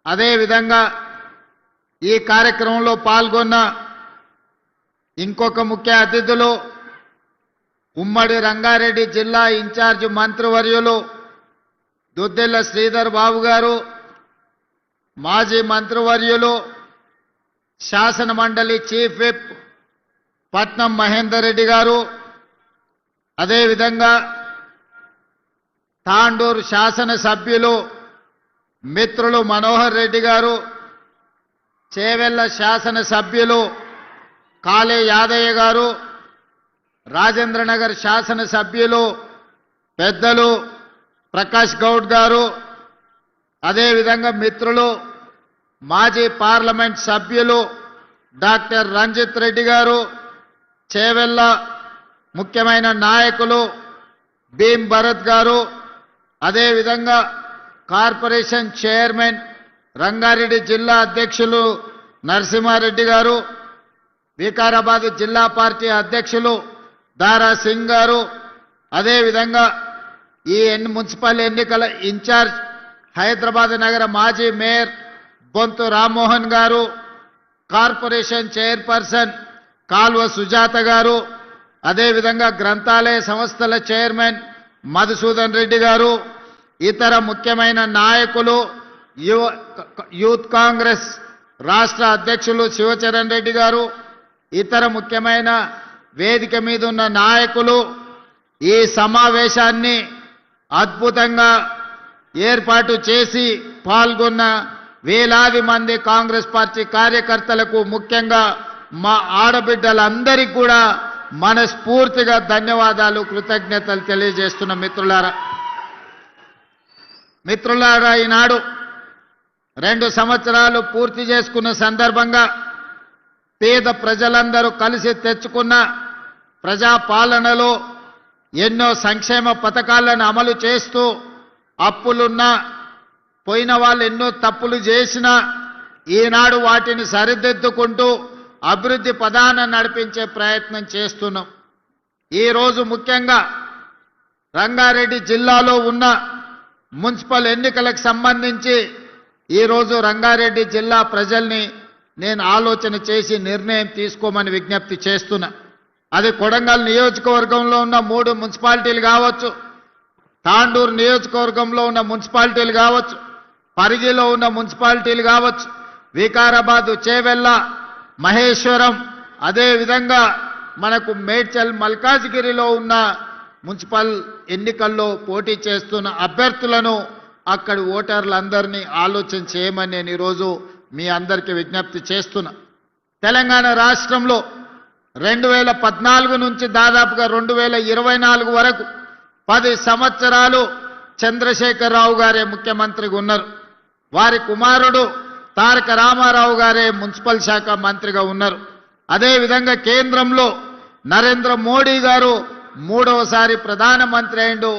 అదే విధంగా ఈ కార్యక్రమంలో పాల్గొన్న ఇంకొక ముఖ్య అతిథులు ఉమ్మడి రంగారెడ్డి జిల్లా ఇన్ఛార్జ్ మంత్రివర్యులు దుద్దిల్ల శ్రీధర్ బాబు గారు, మాజీ మంత్రివర్యులు శాసన మండలి చీఫ్ విప్ పట్నం మహేందర్ రెడ్డి గారు, అదేవిధంగా తాండూరు శాసన సభ్యులు మిత్రులు మనోహర్ రెడ్డి గారు, చేవెళ్ల శాసన సభ్యులు కాళే యాదయ్య గారు, రాజేంద్రనగర్ శాసన సభ్యులు పెద్దలు ప్రకాష్ గౌడ్ గారు, అదేవిధంగా మిత్రులు మాజీ పార్లమెంట్ సభ్యులు డాక్టర్ రంజిత్ రెడ్డి గారు, చేవెళ్ల ముఖ్యమైన నాయకులు భీం భరత్ గారు, అదేవిధంగా కార్పొరేషన్ చైర్మన్ రంగారెడ్డి జిల్లా అధ్యక్షులు నరసింహారెడ్డి గారు, వికారాబాద్ జిల్లా పార్టీ అధ్యక్షులు దారా సింగ్ గారు, అదేవిధంగా ఈ మున్సిపల్ ఎన్నికల ఇన్ఛార్జ్ హైదరాబాద్ నగర మాజీ మేయర్ బొంతు రామ్మోహన్ గారు, కార్పొరేషన్ చైర్పర్సన్ కాల్వ సుజాత గారు, అదేవిధంగా గ్రంథాలయ సంస్థల చైర్మన్ మధుసూదన్ రెడ్డి గారు, ఇతర ముఖ్యమైన నాయకులు యూత్ కాంగ్రెస్ రాష్ట్ర అధ్యక్షులు శివచరణ్ రెడ్డి గారు, ఇతర ముఖ్యమైన వేదిక మీద ఉన్న నాయకులు ఈ సమావేశాన్ని అద్భుతంగా ఏర్పాటు చేసి పాల్గొన్న వేలాది మంది కాంగ్రెస్ పార్టీ కార్యకర్తలకు, ముఖ్యంగా మా ఆడబిడ్డలందరికీ కూడా మనస్ఫూర్తిగా ధన్యవాదాలు, కృతజ్ఞతలు తెలియజేస్తున్న మిత్రులారా, ఈనాడు 2 సంవత్సరాలు పూర్తి చేసుకున్న సందర్భంగా పేద ప్రజలందరూ కలిసి తెచ్చుకున్న ప్రజాపాలనలో ఎన్నో సంక్షేమ పథకాలను అమలు చేస్తూ అప్పులున్నా పోయిన వాళ్ళు ఎన్నో తప్పులు చేసినా ఈనాడు వాటిని సరిదిద్దుకుంటూ అభివృద్ధి పదాన నడిపించే ప్రయత్నం చేస్తున్నాం. ఈరోజు ముఖ్యంగా రంగారెడ్డి జిల్లాలో ఉన్న మున్సిపల్ ఎన్నికలకు సంబంధించి ఈరోజు రంగారెడ్డి జిల్లా ప్రజల్ని నేను ఆలోచన చేసి నిర్ణయం తీసుకోమని విజ్ఞప్తి చేస్తున్నా. అది కొడంగల్ నియోజకవర్గంలో ఉన్న 3 మున్సిపాలిటీలు కావచ్చు, తాండూరు నియోజకవర్గంలో ఉన్న మున్సిపాలిటీలు కావచ్చు, పరిగిలో ఉన్న మున్సిపాలిటీలు కావచ్చు, వికారాబాద్, చేవెళ్ల, మహేశ్వరం, అదేవిధంగా మనకు మేడ్చల్, మల్కాజ్గిరిలో ఉన్న మున్సిపల్ ఎన్నికల్లో పోటీ చేస్తున్న అభ్యర్థులను అక్కడి ఓటర్లందరినీ ఆలోచన చేయమని నేను ఈరోజు మీ అందరికీ విజ్ఞప్తి చేస్తున్నా. తెలంగాణ రాష్ట్రంలో 2014 నుంచి దాదాపుగా 2024 వరకు 10 సంవత్సరాలు చంద్రశేఖరరావు గారే ముఖ్యమంత్రిగా ఉన్నారు. వారి కుమారుడు తారక రామారావు గారే మున్సిపల్ శాఖ మంత్రిగా ఉన్నారు. అదేవిధంగా కేంద్రంలో నరేంద్ర మోడీ గారు 3వసారి ప్రధానమంత్రి అయిండు.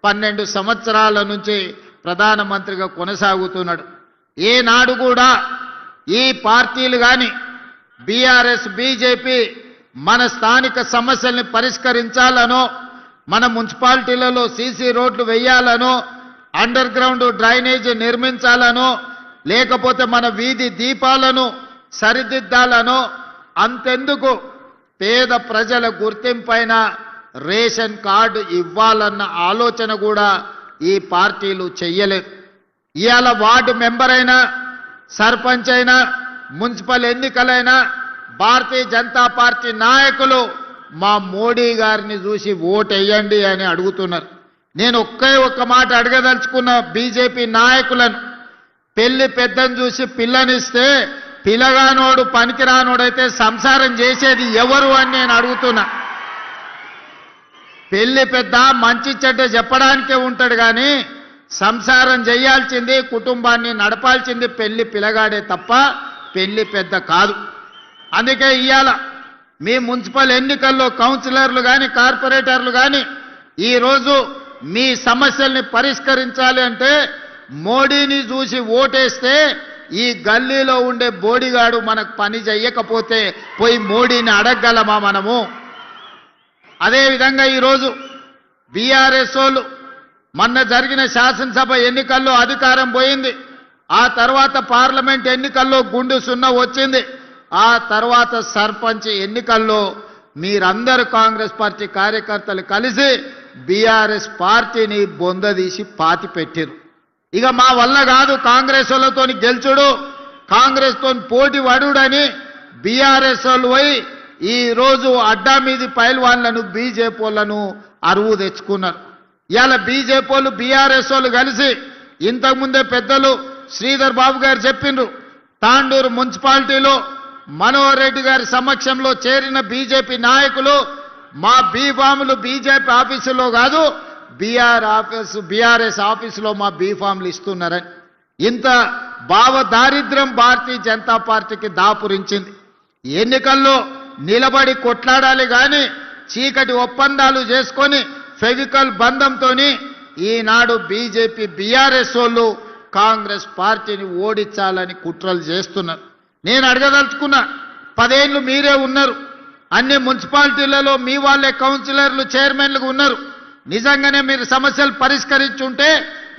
12 సంవత్సరాల నుంచి ప్రధానమంత్రిగా కొనసాగుతున్నాడు. ఏనాడు కూడా ఈ పార్టీలు కానీ బీఆర్ఎస్, బీజేపీ మన స్థానిక సమస్యల్ని పరిష్కరించాలనో, మన మున్సిపాలిటీలలో సీసీ రోడ్లు వేయాలనో, అండర్ గ్రౌండ్ డ్రైనేజ్ నిర్మించాలనో, లేకపోతే మన వీధి దీపాలను సరిదిద్దాలనో, అంతెందుకు పేద ప్రజల గుర్తింపైన రేషన్ కార్డు ఇవ్వాలన్న ఆలోచన కూడా ఈ పార్టీలు చెయ్యలేదు. ఇవాళ వార్డు మెంబర్ అయినా, సర్పంచ్ అయినా, మున్సిపల్ ఎన్నికలైనా భారతీయ జనతా పార్టీ నాయకులు మా మోడీ గారిని చూసి ఓటేయండి అని అడుగుతున్నారు. నేను ఒక్క మాట అడగదలుచుకున్న బీజేపీ నాయకులను, పెళ్లి పెద్దను చూసి పిల్లనిస్తే పిల్లగానోడు పనికిరానోడైతే సంసారం చేసేది ఎవరు అని నేను అడుగుతున్నా. పెళ్లి పెద్ద మంచి చెడ్డ చెప్పడానికే ఉంటాడు కానీ సంసారం చేయాల్సింది, కుటుంబాన్ని నడపాల్సింది పెళ్లి పిల్లగాడే తప్ప పెళ్లి పెద్ద కాదు. అందుకే ఇవాళ మీ మున్సిపల్ ఎన్నికల్లో కౌన్సిలర్లు కానీ, కార్పొరేటర్లు కానీ ఈరోజు మీ సమస్యల్ని పరిష్కరించాలి అంటే మోడీని చూసి ఓటేస్తే ఈ గల్లీలో ఉండే బోడిగాడు మనకు పని చెయ్యకపోతే పోయి మోడీని అడగగలమా మనము? అదేవిధంగా ఈరోజు బీఆర్ఎస్ వాళ్ళు మొన్న జరిగిన శాసనసభ ఎన్నికల్లో అధికారం పోయింది. ఆ తర్వాత పార్లమెంట్ ఎన్నికల్లో గుండు సున్నా వచ్చింది. ఆ తర్వాత సర్పంచ్ ఎన్నికల్లో మీరందరూ కాంగ్రెస్ పార్టీ కార్యకర్తలు కలిసి బీఆర్ఎస్ పార్టీని బొందదీసి పాతి పెట్టారు. ఇక మా వల్ల కాదు కాంగ్రెస్ వాళ్ళతోని గెలుచుడు, కాంగ్రెస్ తోని పోటీ పడుడని బీఆర్ఎస్ వాళ్ళు పోయి ఈ రోజు అడ్డా మీది పైల్వాన్లను బీజేపీ వాళ్ళను అరువు తెచ్చుకున్నారు. ఇవాళ బీజేపీ వాళ్ళు బీఆర్ఎస్ వాళ్ళు కలిసి ఇంతకుముందే పెద్దలు శ్రీధర్ బాబు గారు చెప్పిండ్రు, తాండూరు మున్సిపాలిటీలో మనోహర్ రెడ్డి గారి సమక్షంలో చేరిన బీజేపీ నాయకులు మా బీఫాములు బీజేపీ ఆఫీసులో కాదు బీఆర్ఎస్ ఆఫీసులో మా బీఫాములు ఇస్తున్నారని. ఇంత భావ దారిద్ర్యం భారతీయ జనతా పార్టీకి దాపురించింది. ఎన్నికల్లో నిలబడి కొట్లాడాలి కానీ చీకటి ఒప్పందాలు చేసుకొని ఫెవికల్ బంధంతో ఈనాడు బీజేపీ బీఆర్ఎస్ వాళ్ళు కాంగ్రెస్ పార్టీని ఓడించాలని కుట్రలు చేస్తున్నారు. నేను అడగదలుచుకున్నా, 10 ఏళ్ళు మీరే ఉన్నారు, అన్ని మున్సిపాలిటీలలో మీ వాళ్ళే కౌన్సిలర్లు చైర్మన్లుగా ఉన్నారు. నిజంగానే మీరు సమస్యలు పరిష్కరించుంటే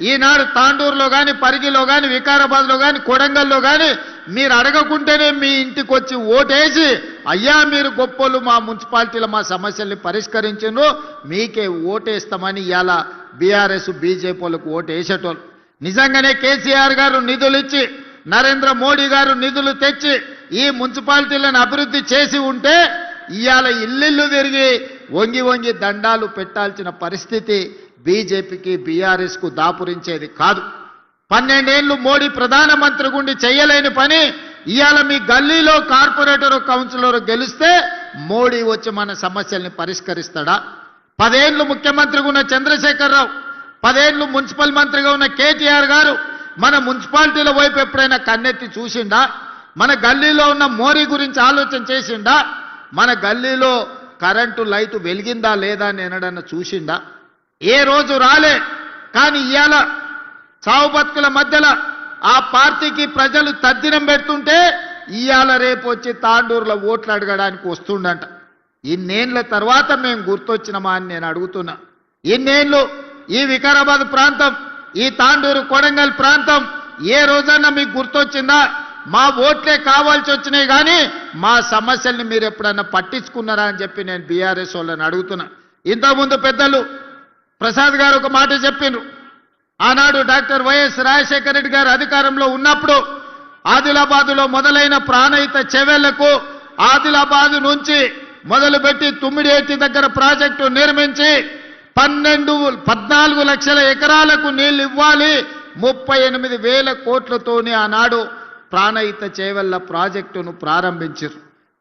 ఈనాడు తాండూరులో కానీ పరిగిలో కానీ వికారాబాద్లో కానీ కొడంగల్లో కానీ మీరు అడగకుంటేనే మీ ఇంటికి వచ్చి ఓటేసి అయ్యా మీరు గొప్పలు మా మున్సిపాలిటీలో మా సమస్యల్ని పరిష్కరించిండ్రు మీకే ఓటేస్తామని ఇవాళ బీఆర్ఎస్ బీజేపీ వాళ్ళకు ఓటేసేటోళ్ళు. నిజంగానే కేసీఆర్ గారు నిధులు ఇచ్చి నరేంద్ర మోడీ గారు నిధులు తెచ్చి ఈ మున్సిపాలిటీలను అభివృద్ధి చేసి ఉంటే ఇవాళ ఇల్లు తిరిగి వంగి వంగి దండాలు పెట్టాల్సిన పరిస్థితి బీజేపీకి బీఆర్ఎస్కు దాపురించేది కాదు. 12 ఏళ్ళు మోడీ ప్రధానమంత్రి గుండి చేయలేని పని ఇవాళ మీ గల్లీలో కార్పొరేటర్ కౌన్సిలర్ గెలిస్తే మోడీ వచ్చి మన సమస్యల్ని పరిష్కరిస్తాడా? 10 ఏళ్ళు ముఖ్యమంత్రిగా ఉన్న చంద్రశేఖరరావు, 10 ఏళ్ళు మున్సిపల్ మంత్రిగా ఉన్న కేటీఆర్ గారు మన మున్సిపాలిటీల వైపు ఎప్పుడైనా కన్నెత్తి చూసిండా? మన గల్లీలో ఉన్న మోరీ గురించి ఆలోచన చేసిండా? మన గల్లీలో కరెంటు లైటు వెలిగిందా లేదా అని ఎన్నడన్నా చూసిండా? ఏ రోజు రాలే. కానీ ఇవాళ చావు బతుకుల మధ్యలో ఆ పార్టీకి ప్రజలు తద్దినం పెడుతుంటే ఇవాళ రేపు వచ్చి తాండూరులో ఓట్లు అడగడానికి వస్తుండంట. ఇన్నేళ్ల తర్వాత మేము గుర్తొచ్చినమా అని నేను అడుగుతున్నా. ఇన్నేళ్ళు ఈ వికారాబాద్ ప్రాంతం, ఈ తాండూరు కొడంగల్ ప్రాంతం ఏ రోజన్నా మీకు గుర్తొచ్చిందా? మా ఓట్లే కావాల్సి వచ్చినాయి కానీ మా సమస్యల్ని మీరు ఎప్పుడన్నా పట్టించుకున్నారా అని చెప్పి నేను బీఆర్ఎస్ వాళ్ళని అడుగుతున్నా. ఇంతకుముందు పెద్దలు ప్రసాద్ గారు ఒక మాట చెప్పిండ్రు. ఆనాడు డాక్టర్ వైఎస్ రాజశేఖర రెడ్డి గారు అధికారంలో ఉన్నప్పుడు ఆదిలాబాదులో మొదలైన ప్రాణహిత చెవెళ్లకు ఆదిలాబాదు నుంచి మొదలుపెట్టి తుమ్మిడేటి దగ్గర ప్రాజెక్టు నిర్మించి 14 లక్షల ఎకరాలకు నీళ్లు ఇవ్వాలి, 38,000 కోట్లతోనే ఆనాడు ప్రాణహిత చేవెళ్ల ప్రాజెక్టును ప్రారంభించారు.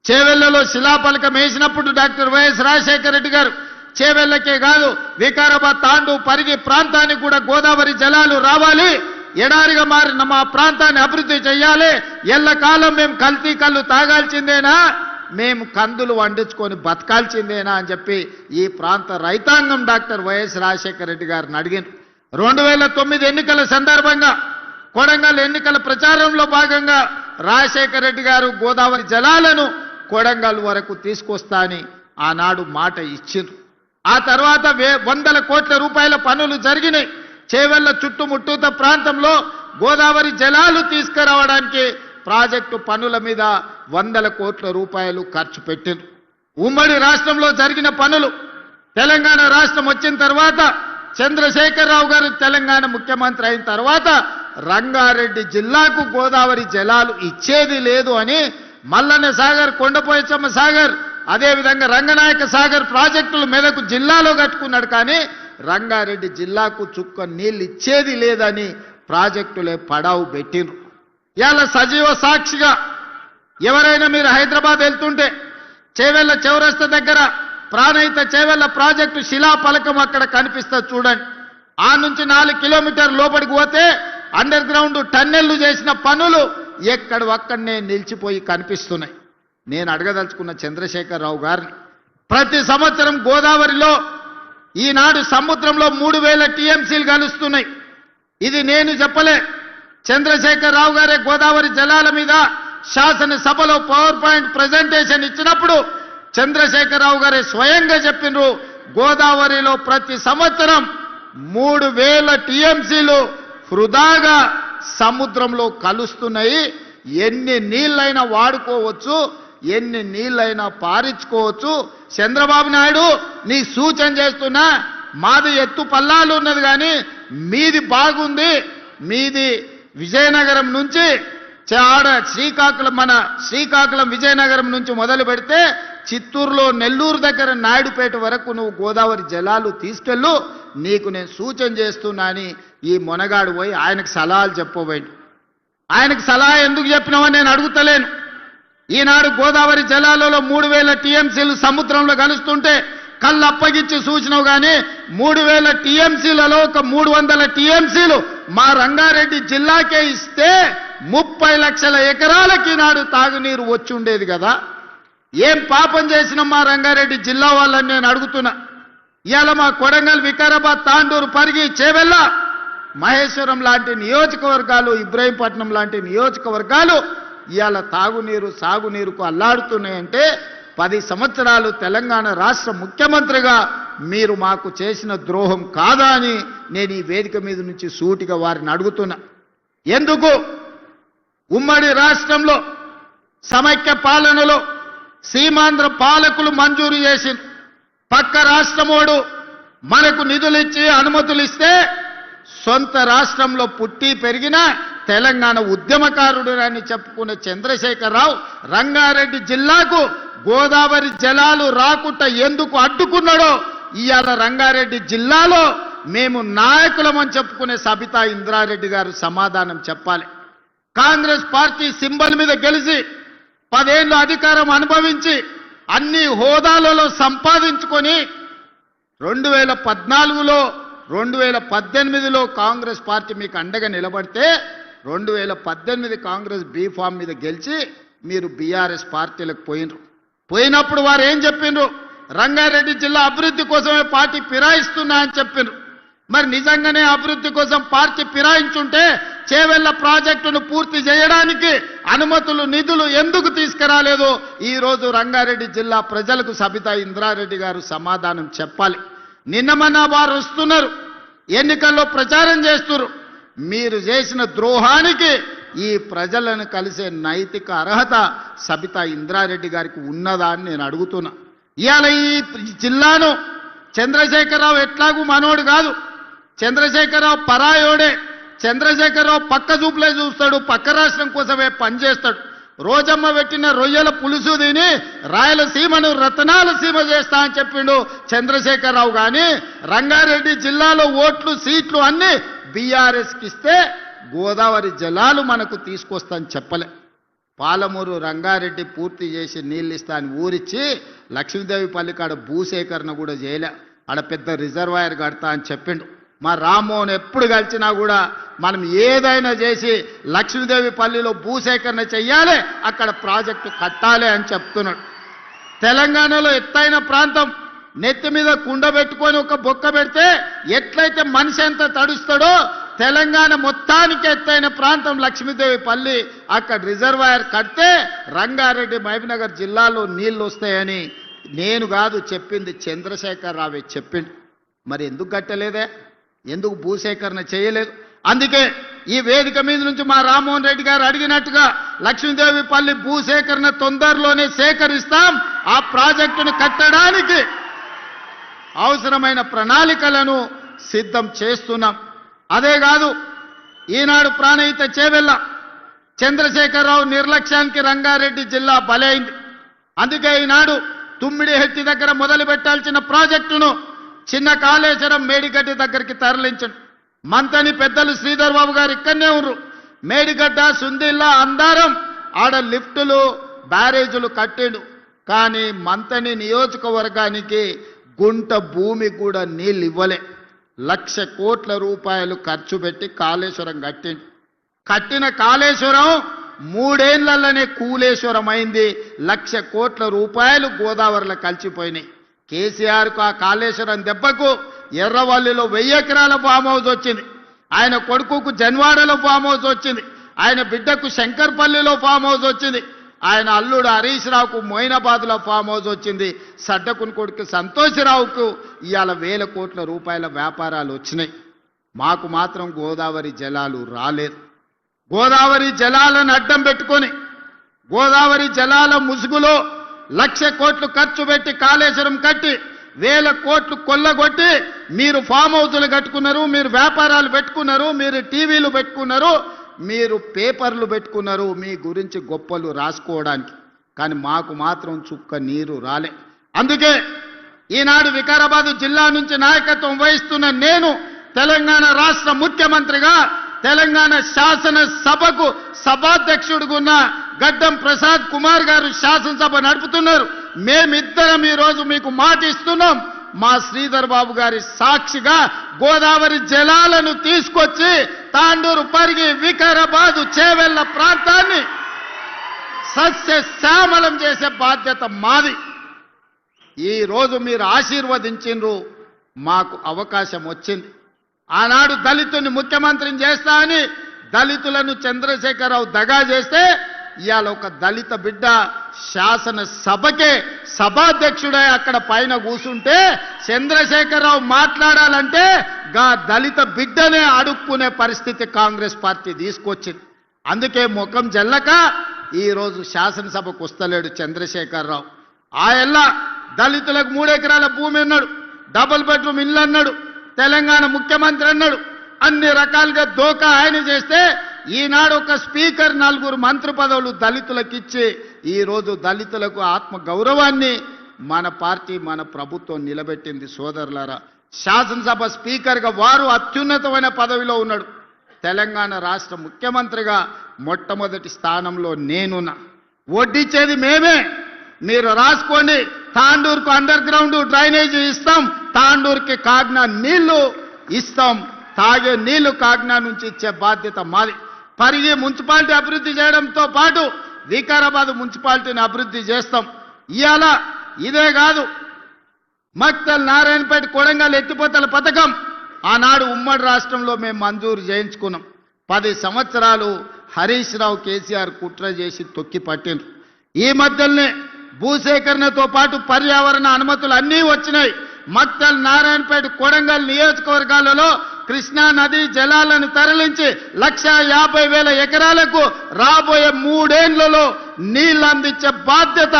చేవెళ్లలో శిలాఫలకం వేసినప్పుడు డాక్టర్ వైఎస్ రాజశేఖర రెడ్డి గారు చేవెళ్లకే కాదు వికారాబాద్ తాండు పరిగి ప్రాంతానికి కూడా గోదావరి జలాలు రావాలి, ఎడారిగా మారిన మా ప్రాంతాన్ని అభివృద్ధి చేయాలి, ఎల్లకాలం మేము కల్తీ కళ్ళు తాగాల్సిందేనా, మేము కందులు వండించుకొని బతకాల్సిందేనా అని చెప్పి ఈ ప్రాంత రైతాంగం డాక్టర్ వైఎస్ రాజశేఖర రెడ్డి గారిని అడిగారు. 2009 ఎన్నికల సందర్భంగా కొడంగల్ ఎన్నికల ప్రచారంలో భాగంగా రాజశేఖర రెడ్డి గారు గోదావరి జలాలను కొడంగల్ వరకు తీసుకొస్తా అని ఆనాడు మాట ఇచ్చిండ్రు. ఆ తర్వాత 100 కోట్ల రూపాయల పనులు జరిగినాయి. చేవెళ్ల చుట్టుముట్టూత ప్రాంతంలో గోదావరి జలాలు తీసుకురావడానికి ప్రాజెక్టు పనుల మీద 100 కోట్ల రూపాయలు ఖర్చు పెట్టిండ్రు. ఉమ్మడి రాష్ట్రంలో జరిగిన పనులు, తెలంగాణ రాష్ట్రం వచ్చిన తర్వాత చంద్రశేఖరరావు గారు తెలంగాణ ముఖ్యమంత్రి అయిన తర్వాత రంగారెడ్డి జిల్లాకు గోదావరి జలాలు ఇచ్చేది లేదు అని మల్లన్న సాగర్, కొండపోయచ్చమ్మ సాగర్, అదేవిధంగా రంగనాయక సాగర్ ప్రాజెక్టులు మెదకు జిల్లాలో కట్టుకున్నాడు. కానీ రంగారెడ్డి జిల్లాకు చుక్క నీళ్ళు ఇచ్చేది లేదని ప్రాజెక్టులే పడావు పెట్టిండ్రు. ఇవాళ సజీవ సాక్షిగా ఎవరైనా మీరు హైదరాబాద్ వెళ్తుంటే చేవెళ్ల చౌరస్తా దగ్గర ప్రాణహిత చేవెళ్ల ప్రాజెక్టు శిలాఫలకం అక్కడ కనిపిస్తుంది చూడండి. ఆ నుంచి 4 కిలోమీటర్ల లోపలికి పోతే అండర్ గ్రౌండ్ టన్నెళ్లు చేసిన పనులు ఎక్కడొక్కడనే నిలిచిపోయి కనిపిస్తున్నాయి. నేను అడగదలుచుకున్న చంద్రశేఖరరావు గారిని, ప్రతి సంవత్సరం గోదావరిలో ఈనాడు సముద్రంలో 3000 టీఎంసీలు కలుస్తున్నాయి. ఇది నేను చెప్పలే, చంద్రశేఖరరావు గారే గోదావరి జలాల మీద శాసనసభలో పవర్ పాయింట్ ప్రజెంటేషన్ ఇచ్చినప్పుడు చంద్రశేఖరరావు గారే స్వయంగా చెప్పినారు, గోదావరిలో ప్రతి సంవత్సరం 3000 టీఎంసీలు వృధాగా సముద్రంలో కలుస్తున్నాయి. ఎన్ని నీళ్ళైనా వాడుకోవచ్చు, ఎన్ని నీళ్ళైనా పారించుకోవచ్చు. చంద్రబాబు నాయుడు నీ సూచన చేస్తున్నా, మాది ఎత్తు పల్లాలు ఉన్నది కానీ మీది బాగుంది. మీది విజయనగరం నుంచి శ్రీకాకుళం విజయనగరం నుంచి మొదలు పెడితే చిత్తూరులో నెల్లూరు దగ్గర నాయుడుపేట వరకు నువ్వు గోదావరి జలాలు తీసుకెళ్ళు, నీకు నేను సూచన చేస్తున్నా అని ఈ మొనగాడు పోయి ఆయనకు సలహాలు చెప్పబోయింది. ఆయనకు సలహా ఎందుకు చెప్పినావని నేను అడుగుతలేను. ఈనాడు గోదావరి జలాలలో 3000 టీఎంసీలు సముద్రంలో కలుస్తుంటే కళ్ళు అప్పగించి సూచనవు కానీ 3000 టీఎంసీలలో ఒక 300 టీఎంసీలు మా రంగారెడ్డి జిల్లాకే ఇస్తే 30 లక్షల ఎకరాలకి ఈనాడు తాగునీరు వచ్చి ఉండేది కదా. ఏం పాపం చేసిన మా రంగారెడ్డి జిల్లా వాళ్ళని నేను అడుగుతున్నా. ఇవాళ మా కొడంగల్, వికారాబాద్, తాండూరు, పరిగి, చేవెళ్ళ, మహేశ్వరం లాంటి నియోజకవర్గాలు, ఇబ్రహీంపట్నం లాంటి నియోజకవర్గాలు ఇవాళ తాగునీరు సాగునీరుకు అల్లాడుతున్నాయంటే 10 సంవత్సరాలు తెలంగాణ రాష్ట్ర ముఖ్యమంత్రిగా మీరు మాకు చేసిన ద్రోహం కాదా అని నేను ఈ వేదిక మీద నుంచి సూటిగా వారిని అడుగుతున్నా. ఎందుకు ఉమ్మడి రాష్ట్రంలో సమైక్య పాలనలో సీమాంధ్ర పాలకులు మంజూరు చేసి పక్క రాష్ట్రమోడు మనకు నిధులు ఇచ్చి అనుమతులు ఇస్తే సొంత రాష్ట్రంలో పుట్టి పెరిగిన తెలంగాణ ఉద్యమకారుడు అని చెప్పుకునే చంద్రశేఖరరావు రంగారెడ్డి జిల్లాకు గోదావరి జలాలు రాకుండా ఎందుకు అడ్డుకున్నాడో ఇవాళ రంగారెడ్డి జిల్లాలో మేము నాయకులమని చెప్పుకునే సబితా ఇంద్రారెడ్డి గారు సమాధానం చెప్పాలి. కాంగ్రెస్ పార్టీ సింబల్ మీద గెలిచి 10 ఏళ్ళు అధికారం అనుభవించి అన్ని హోదాలలో సంపాదించుకొని 2014లో 2018లో కాంగ్రెస్ పార్టీ మీకు అండగా నిలబడితే 2018 కాంగ్రెస్ బీఫామ్ మీద గెలిచి మీరు బీఆర్ఎస్ పార్టీలకు పోయినప్పుడు వారు ఏం చెప్పిండ్రు? రంగారెడ్డి జిల్లా అభివృద్ధి కోసమే పార్టీ ఫిరాయిస్తున్నా అని చెప్పిండ్రు. మరి నిజంగానే అభివృద్ధి కోసం పార్టీ ఫిరాయించుంటే చేవెళ్ల ప్రాజెక్టును పూర్తి చేయడానికి అనుమతులు నిధులు ఎందుకు తీసుకురాలేదు? ఈరోజు రంగారెడ్డి జిల్లా ప్రజలకు సబితా ఇంద్రారెడ్డి గారు సమాధానం చెప్పాలి. నిన్నమన్నా వారు వస్తున్నారు, ఎన్నికల్లో ప్రచారం చేస్తున్నారు. మీరు చేసిన ద్రోహానికి ఈ ప్రజలను కలిసే నైతిక అర్హత సబితా ఇంద్రారెడ్డి గారికి ఉన్నదా అని నేను అడుగుతున్నా. ఇవాళ ఈ జిల్లాను చంద్రశేఖరరావు ఎట్లాగూ మనోడు కాదు, చంద్రశేఖరరావు పరాయోడే. చంద్రశేఖరరావు పక్క చూపులే చూస్తాడు, పక్క రాష్ట్రం కోసమే పనిచేస్తాడు. రోజమ్మ పెట్టిన రొయ్యల పులుసు తిని రాయలసీమను రతనాల సీమ చేస్తా అని చెప్పిండు చంద్రశేఖరరావు. కానీ రంగారెడ్డి జిల్లాలో ఓట్లు సీట్లు అన్ని బీఆర్ఎస్కి ఇస్తే గోదావరి జలాలు మనకు తీసుకొస్తాని చెప్పలే. పాలమూరు రంగారెడ్డి పూర్తి చేసి నీళ్ళు ఇస్తా అని ఊరిచ్చి లక్ష్మీదేవి పల్లికాడ భూసేకరణ కూడా చేయలే, ఆడ పెద్ద రిజర్వాయర్ కడతా అని చెప్పిండు. మా రామ్మోహన్ ఎప్పుడు కలిసినా కూడా మనం ఏదైనా చేసి లక్ష్మీదేవి పల్లిలో భూసేకరణ చెయ్యాలి, అక్కడ ప్రాజెక్టు కట్టాలి అని చెప్తున్నాడు. తెలంగాణలో ఎత్తైన ప్రాంతం నెత్తి మీద కుండ పెట్టుకొని ఒక బొక్క పెడితే ఎట్లయితే మనిషి ఎంత తడుస్తాడో తెలంగాణ మొత్తానికి ఎత్తైన ప్రాంతం లక్ష్మీదేవి పల్లి, అక్కడ రిజర్వాయర్ కడితే రంగారెడ్డి మహబూబ్నగర్ జిల్లాలో నీళ్లు వస్తాయని నేను కాదు చెప్పింది, చంద్రశేఖరరావే చెప్పిండు. మరి ఎందుకు కట్టలేదే? ఎందుకు భూసేకరణ చేయలేదు? అందుకే ఈ వేదిక మీద నుంచి మా రామ్మోహన్ రెడ్డి గారు అడిగినట్టుగా లక్ష్మీదేవి పల్లి భూసేకరణ తొందరలోనే సేకరిస్తాం. ఆ ప్రాజెక్టును కట్టడానికి అవసరమైన ప్రణాళికలను సిద్ధం చేస్తున్నాం. అదే కాదు, ఈనాడు ప్రాణహిత చేవెళ్ళ చంద్రశేఖరరావు నిర్లక్ష్యానికి రంగారెడ్డి జిల్లా బలైంది. అందుకే ఈనాడు తుమ్మిడిహెట్టి దగ్గర మొదలు పెట్టాల్సిన ప్రాజెక్టును చిన్న కాళేశ్వరం మేడిగడ్డ దగ్గరికి తరలించండి. మంతని పెద్దలు శ్రీధర్ బాబు గారు ఇక్కడనే ఉన్నారు. మేడిగడ్డ, సుందిల్లా, అందారం ఆడ లిఫ్టులు బ్యారేజీలు కట్టిండు. కానీ మంతని నియోజకవర్గానికి గుంట భూమి కూడా నీళ్ళు ఇవ్వలే. 1,00,000 కోట్ల రూపాయలు ఖర్చు పెట్టి కాళేశ్వరం కట్టిండు. కట్టిన కాళేశ్వరం 3 ఏళ్లలోనే కూలేశ్వరం అయింది. 1,00,000 కోట్ల రూపాయలు గోదావరిలో కలిసిపోయినాయి. కేసీఆర్కు ఆ కాళేశ్వరం దెబ్బకు ఎర్రవల్లిలో 1000 ఎకరాల ఫామ్ హౌస్ వచ్చింది. ఆయన కొడుకుకు జన్వాడలో ఫామ్ హౌస్ వచ్చింది. ఆయన బిడ్డకు శంకర్పల్లిలో ఫామ్ హౌస్ వచ్చింది. ఆయన అల్లుడు హరీష్ రావుకు మొయినాబాద్లో ఫామ్ హౌస్ వచ్చింది. సడ్డకుని కొడుకు సంతోషరావుకు ఇవాళ 1000 కోట్ల రూపాయల వ్యాపారాలు వచ్చినాయి. మాకు మాత్రం గోదావరి జలాలు రాలేదు. గోదావరి జలాలను అడ్డం పెట్టుకొని గోదావరి జలాల ముసుగులో 1,00,000 కోట్లు ఖర్చు పెట్టి కాళేశ్వరం కట్టి 1,000 కోట్లు కొల్లగొట్టి మీరు ఫామ్ హౌస్లు కట్టుకున్నారు, మీరు వ్యాపారాలు పెట్టుకున్నారు, మీరు టీవీలు పెట్టుకున్నారు, మీరు పేపర్లు పెట్టుకున్నారు మీ గురించి గొప్పలు రాసుకోవడానికి. కానీ మాకు మాత్రం చుక్క నీరు రాలే. అందుకే ఈనాడు వికారాబాద్ జిల్లా నుంచి నాయకత్వం వహిస్తున్న నేను తెలంగాణ రాష్ట్ర ముఖ్యమంత్రిగా తెలంగాణ శాసనసభకు సభాధ్యక్షుడుగా ఉన్న గడ్డం ప్రసాద్ కుమార్ గారు శాసనసభ నడుపుతున్నారు. మేమిద్దరం ఈరోజు మీకు మాట ఇస్తున్నాం. మా శ్రీధర్ బాబు గారి సాక్షిగా గోదావరి జలాలను తీసుకొచ్చి తాండూరు, పరిగి, వికారాబాద్, చేవెళ్ల ప్రాంతాన్ని సస్యశ్యామలం చేసే బాధ్యత మాది. ఈ రోజు మీరు ఆశీర్వదించిండ్రు, మాకు అవకాశం వచ్చింది. ఆనాడు దళితుని ముఖ్యమంత్రిని చేస్తా అని దళితులను చంద్రశేఖరరావు దగా చేస్తే ఇవాళ ఒక దళిత బిడ్డ శాసనసభకే సభాధ్యక్షుడై అక్కడ పైన కూర్చుంటే చంద్రశేఖరరావు మాట్లాడాలంటే గా దళిత బిడ్డనే అడుక్కునే పరిస్థితి కాంగ్రెస్ పార్టీ తీసుకొచ్చింది. అందుకే ముఖం జల్లక ఈరోజు శాసనసభకు వస్తలేడు చంద్రశేఖరరావు. ఆయల్ల దళితులకు 3 ఎకరాల భూమి అన్నాడు, డబుల్ బెడ్రూమ్ ఇల్లు అన్నాడు, తెలంగాణ ముఖ్యమంత్రి అన్నాడు. అన్ని రకాలుగా దోకా ఆయన చేస్తే ఈనాడు ఒక స్పీకర్, 4 మంత్రి పదవులు దళితులకు ఇచ్చి ఈరోజు దళితులకు ఆత్మ గౌరవాన్ని మన పార్టీ, మన ప్రభుత్వం నిలబెట్టింది. సోదరులారా, శాసనసభ స్పీకర్గా వారు అత్యున్నతమైన పదవిలో ఉన్నాడు. తెలంగాణ రాష్ట్ర ముఖ్యమంత్రిగా మొట్టమొదటి స్థానంలో నేనున్నా. వడ్డిచ్చేది మేమే, మీరు రాసుకోండి. తాండూరుకు అండర్ గ్రౌండ్ డ్రైనేజీ ఇస్తాం, తాండూరుకి కాగ్నా నీళ్లు ఇస్తాం, తాగే నీళ్లు కాగ్నా నుంచి ఇచ్చే బాధ్యత మాది. పరిగి మున్సిపాలిటీ అభివృద్ధి చేయడంతో పాటు వికారాబాద్ మున్సిపాలిటీని అభివృద్ధి చేస్తాం. ఇవాళ ఇదే కాదు, మక్తల్, నారాయణపేట, కొడంగల్ ఎత్తిపోతల పథకం ఆనాడు ఉమ్మడి రాష్ట్రంలో మేము మంజూరు చేయించుకున్నాం. 10 సంవత్సరాలు హరీష్ రావు, కేసీఆర్ కుట్ర చేసి తొక్కి పట్టిండ్రు. ఈ మధ్యలోనే భూసేకరణతో పాటు పర్యావరణ అనుమతులు అన్నీ వచ్చినాయి. మక్తల్, నారాయణపేట, కొడంగల్ నియోజకవర్గాలలో కృష్ణా నదీ జలాలను తరలించి 1,50,000 ఎకరాలకు రాబోయే 3 ఏళ్లలో నీళ్లు అందించే బాధ్యత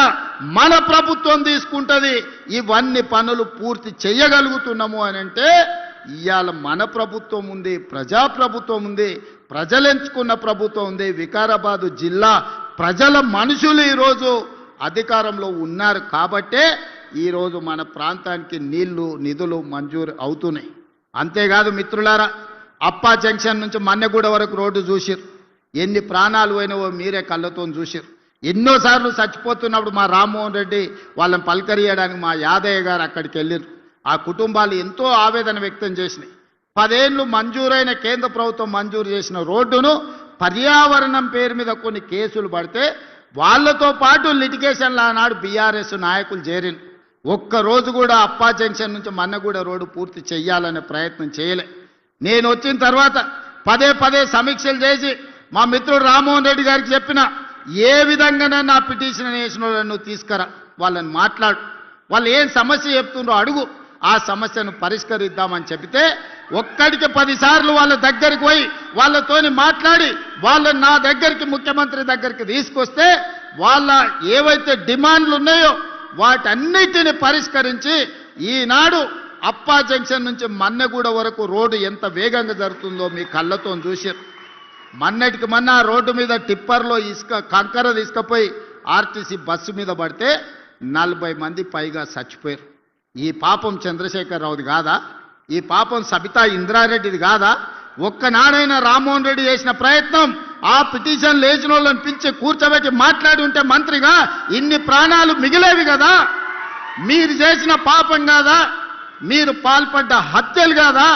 మన ప్రభుత్వం తీసుకుంటది. ఇవన్నీ పనులు పూర్తి చేయగలుగుతున్నాము అని అంటే ఇవాళ మన ప్రభుత్వం ఉంది, ప్రజాప్రభుత్వం ఉంది, ప్రజలు ఎంచుకున్న ప్రభుత్వం ఉంది. వికారాబాదు జిల్లా ప్రజల మనుషులు ఈరోజు అధికారంలో ఉన్నారు కాబట్టే ఈరోజు మన ప్రాంతానికి నీళ్లు, నిధులు మంజూరు అవుతున్నాయి. అంతేకాదు మిత్రులారా, అప్పా జంక్షన్ నుంచి మన్నెగూడ వరకు రోడ్డు చూసిరు. ఎన్ని ప్రాణాలు పోయినవో మీరే కళ్ళతో చూసిరు. ఎన్నోసార్లు చచ్చిపోతున్నప్పుడు మా రామ్మోహన్ రెడ్డి వాళ్ళని పలకరియడానికి మా యాదయ్య గారు అక్కడికి వెళ్ళారు. ఆ కుటుంబాలు ఎంతో ఆవేదన వ్యక్తం చేసినాయి. 10 ఏళ్ళు మంజూరైన, కేంద్ర ప్రభుత్వం మంజూరు చేసిన రోడ్డును పర్యావరణం పేరు మీద కొన్ని కేసులు పడితే వాళ్ళతో పాటు లిటిగేషన్లు ఆనాడు బీఆర్ఎస్ నాయకులు చేరిన. ఒక్కరోజు కూడా అప్పా జంక్షన్ నుంచి మన్నగూడ రోడ్డు పూర్తి చేయాలనే ప్రయత్నం చేయలే. నేను వచ్చిన తర్వాత పదే సమీక్షలు చేసి మా మిత్రుడు రామ్మోహన్ రెడ్డి గారికి చెప్పిన, ఏ విధంగానే నా పిటిషన్ వేసిన వాళ్ళను తీసుకురా, వాళ్ళని మాట్లాడు, వాళ్ళు ఏం సమస్య చెప్తుండ్రో అడుగు, ఆ సమస్యను పరిష్కరిద్దామని చెబితే ఒక్కడికి 10 సార్లు వాళ్ళ దగ్గరికి పోయి వాళ్ళతోని మాట్లాడి వాళ్ళని నా దగ్గరికి, ముఖ్యమంత్రి దగ్గరికి తీసుకొస్తే వాళ్ళ ఏవైతే డిమాండ్లు ఉన్నాయో వాటన్నిటిని పరిష్కరించి ఈనాడు అప్పా జంక్షన్ నుంచి మన్నెగూడ వరకు రోడ్డు ఎంత వేగంగా జరుగుతుందో మీ కళ్ళతో చూశారు. మొన్నటికి మొన్న రోడ్డు మీద టిప్పర్లో కంకర తీసుకుపోయి ఆర్టీసీ బస్సు మీద పడితే 40 మంది పైగా చచ్చిపోయారు. ఈ పాపం చంద్రశేఖరరావుది కాదా? ఈ పాపం సబితా ఇంద్రారెడ్డిది కాదా? ఒక్కనాడైనా రామ్మోహన్ రెడ్డి చేసిన ప్రయత్నం ఆ పిటిషన్ లేచిన వాళ్ళని పిలిచి కూర్చోబెట్టి మాట్లాడి ఉంటే మంత్రిగా ఇన్ని ప్రాణాలు మిగిలేవి కదా? మీరు చేసిన పాపం కాదా? మీరు పాల్పడ్డ హత్యలు కాదా?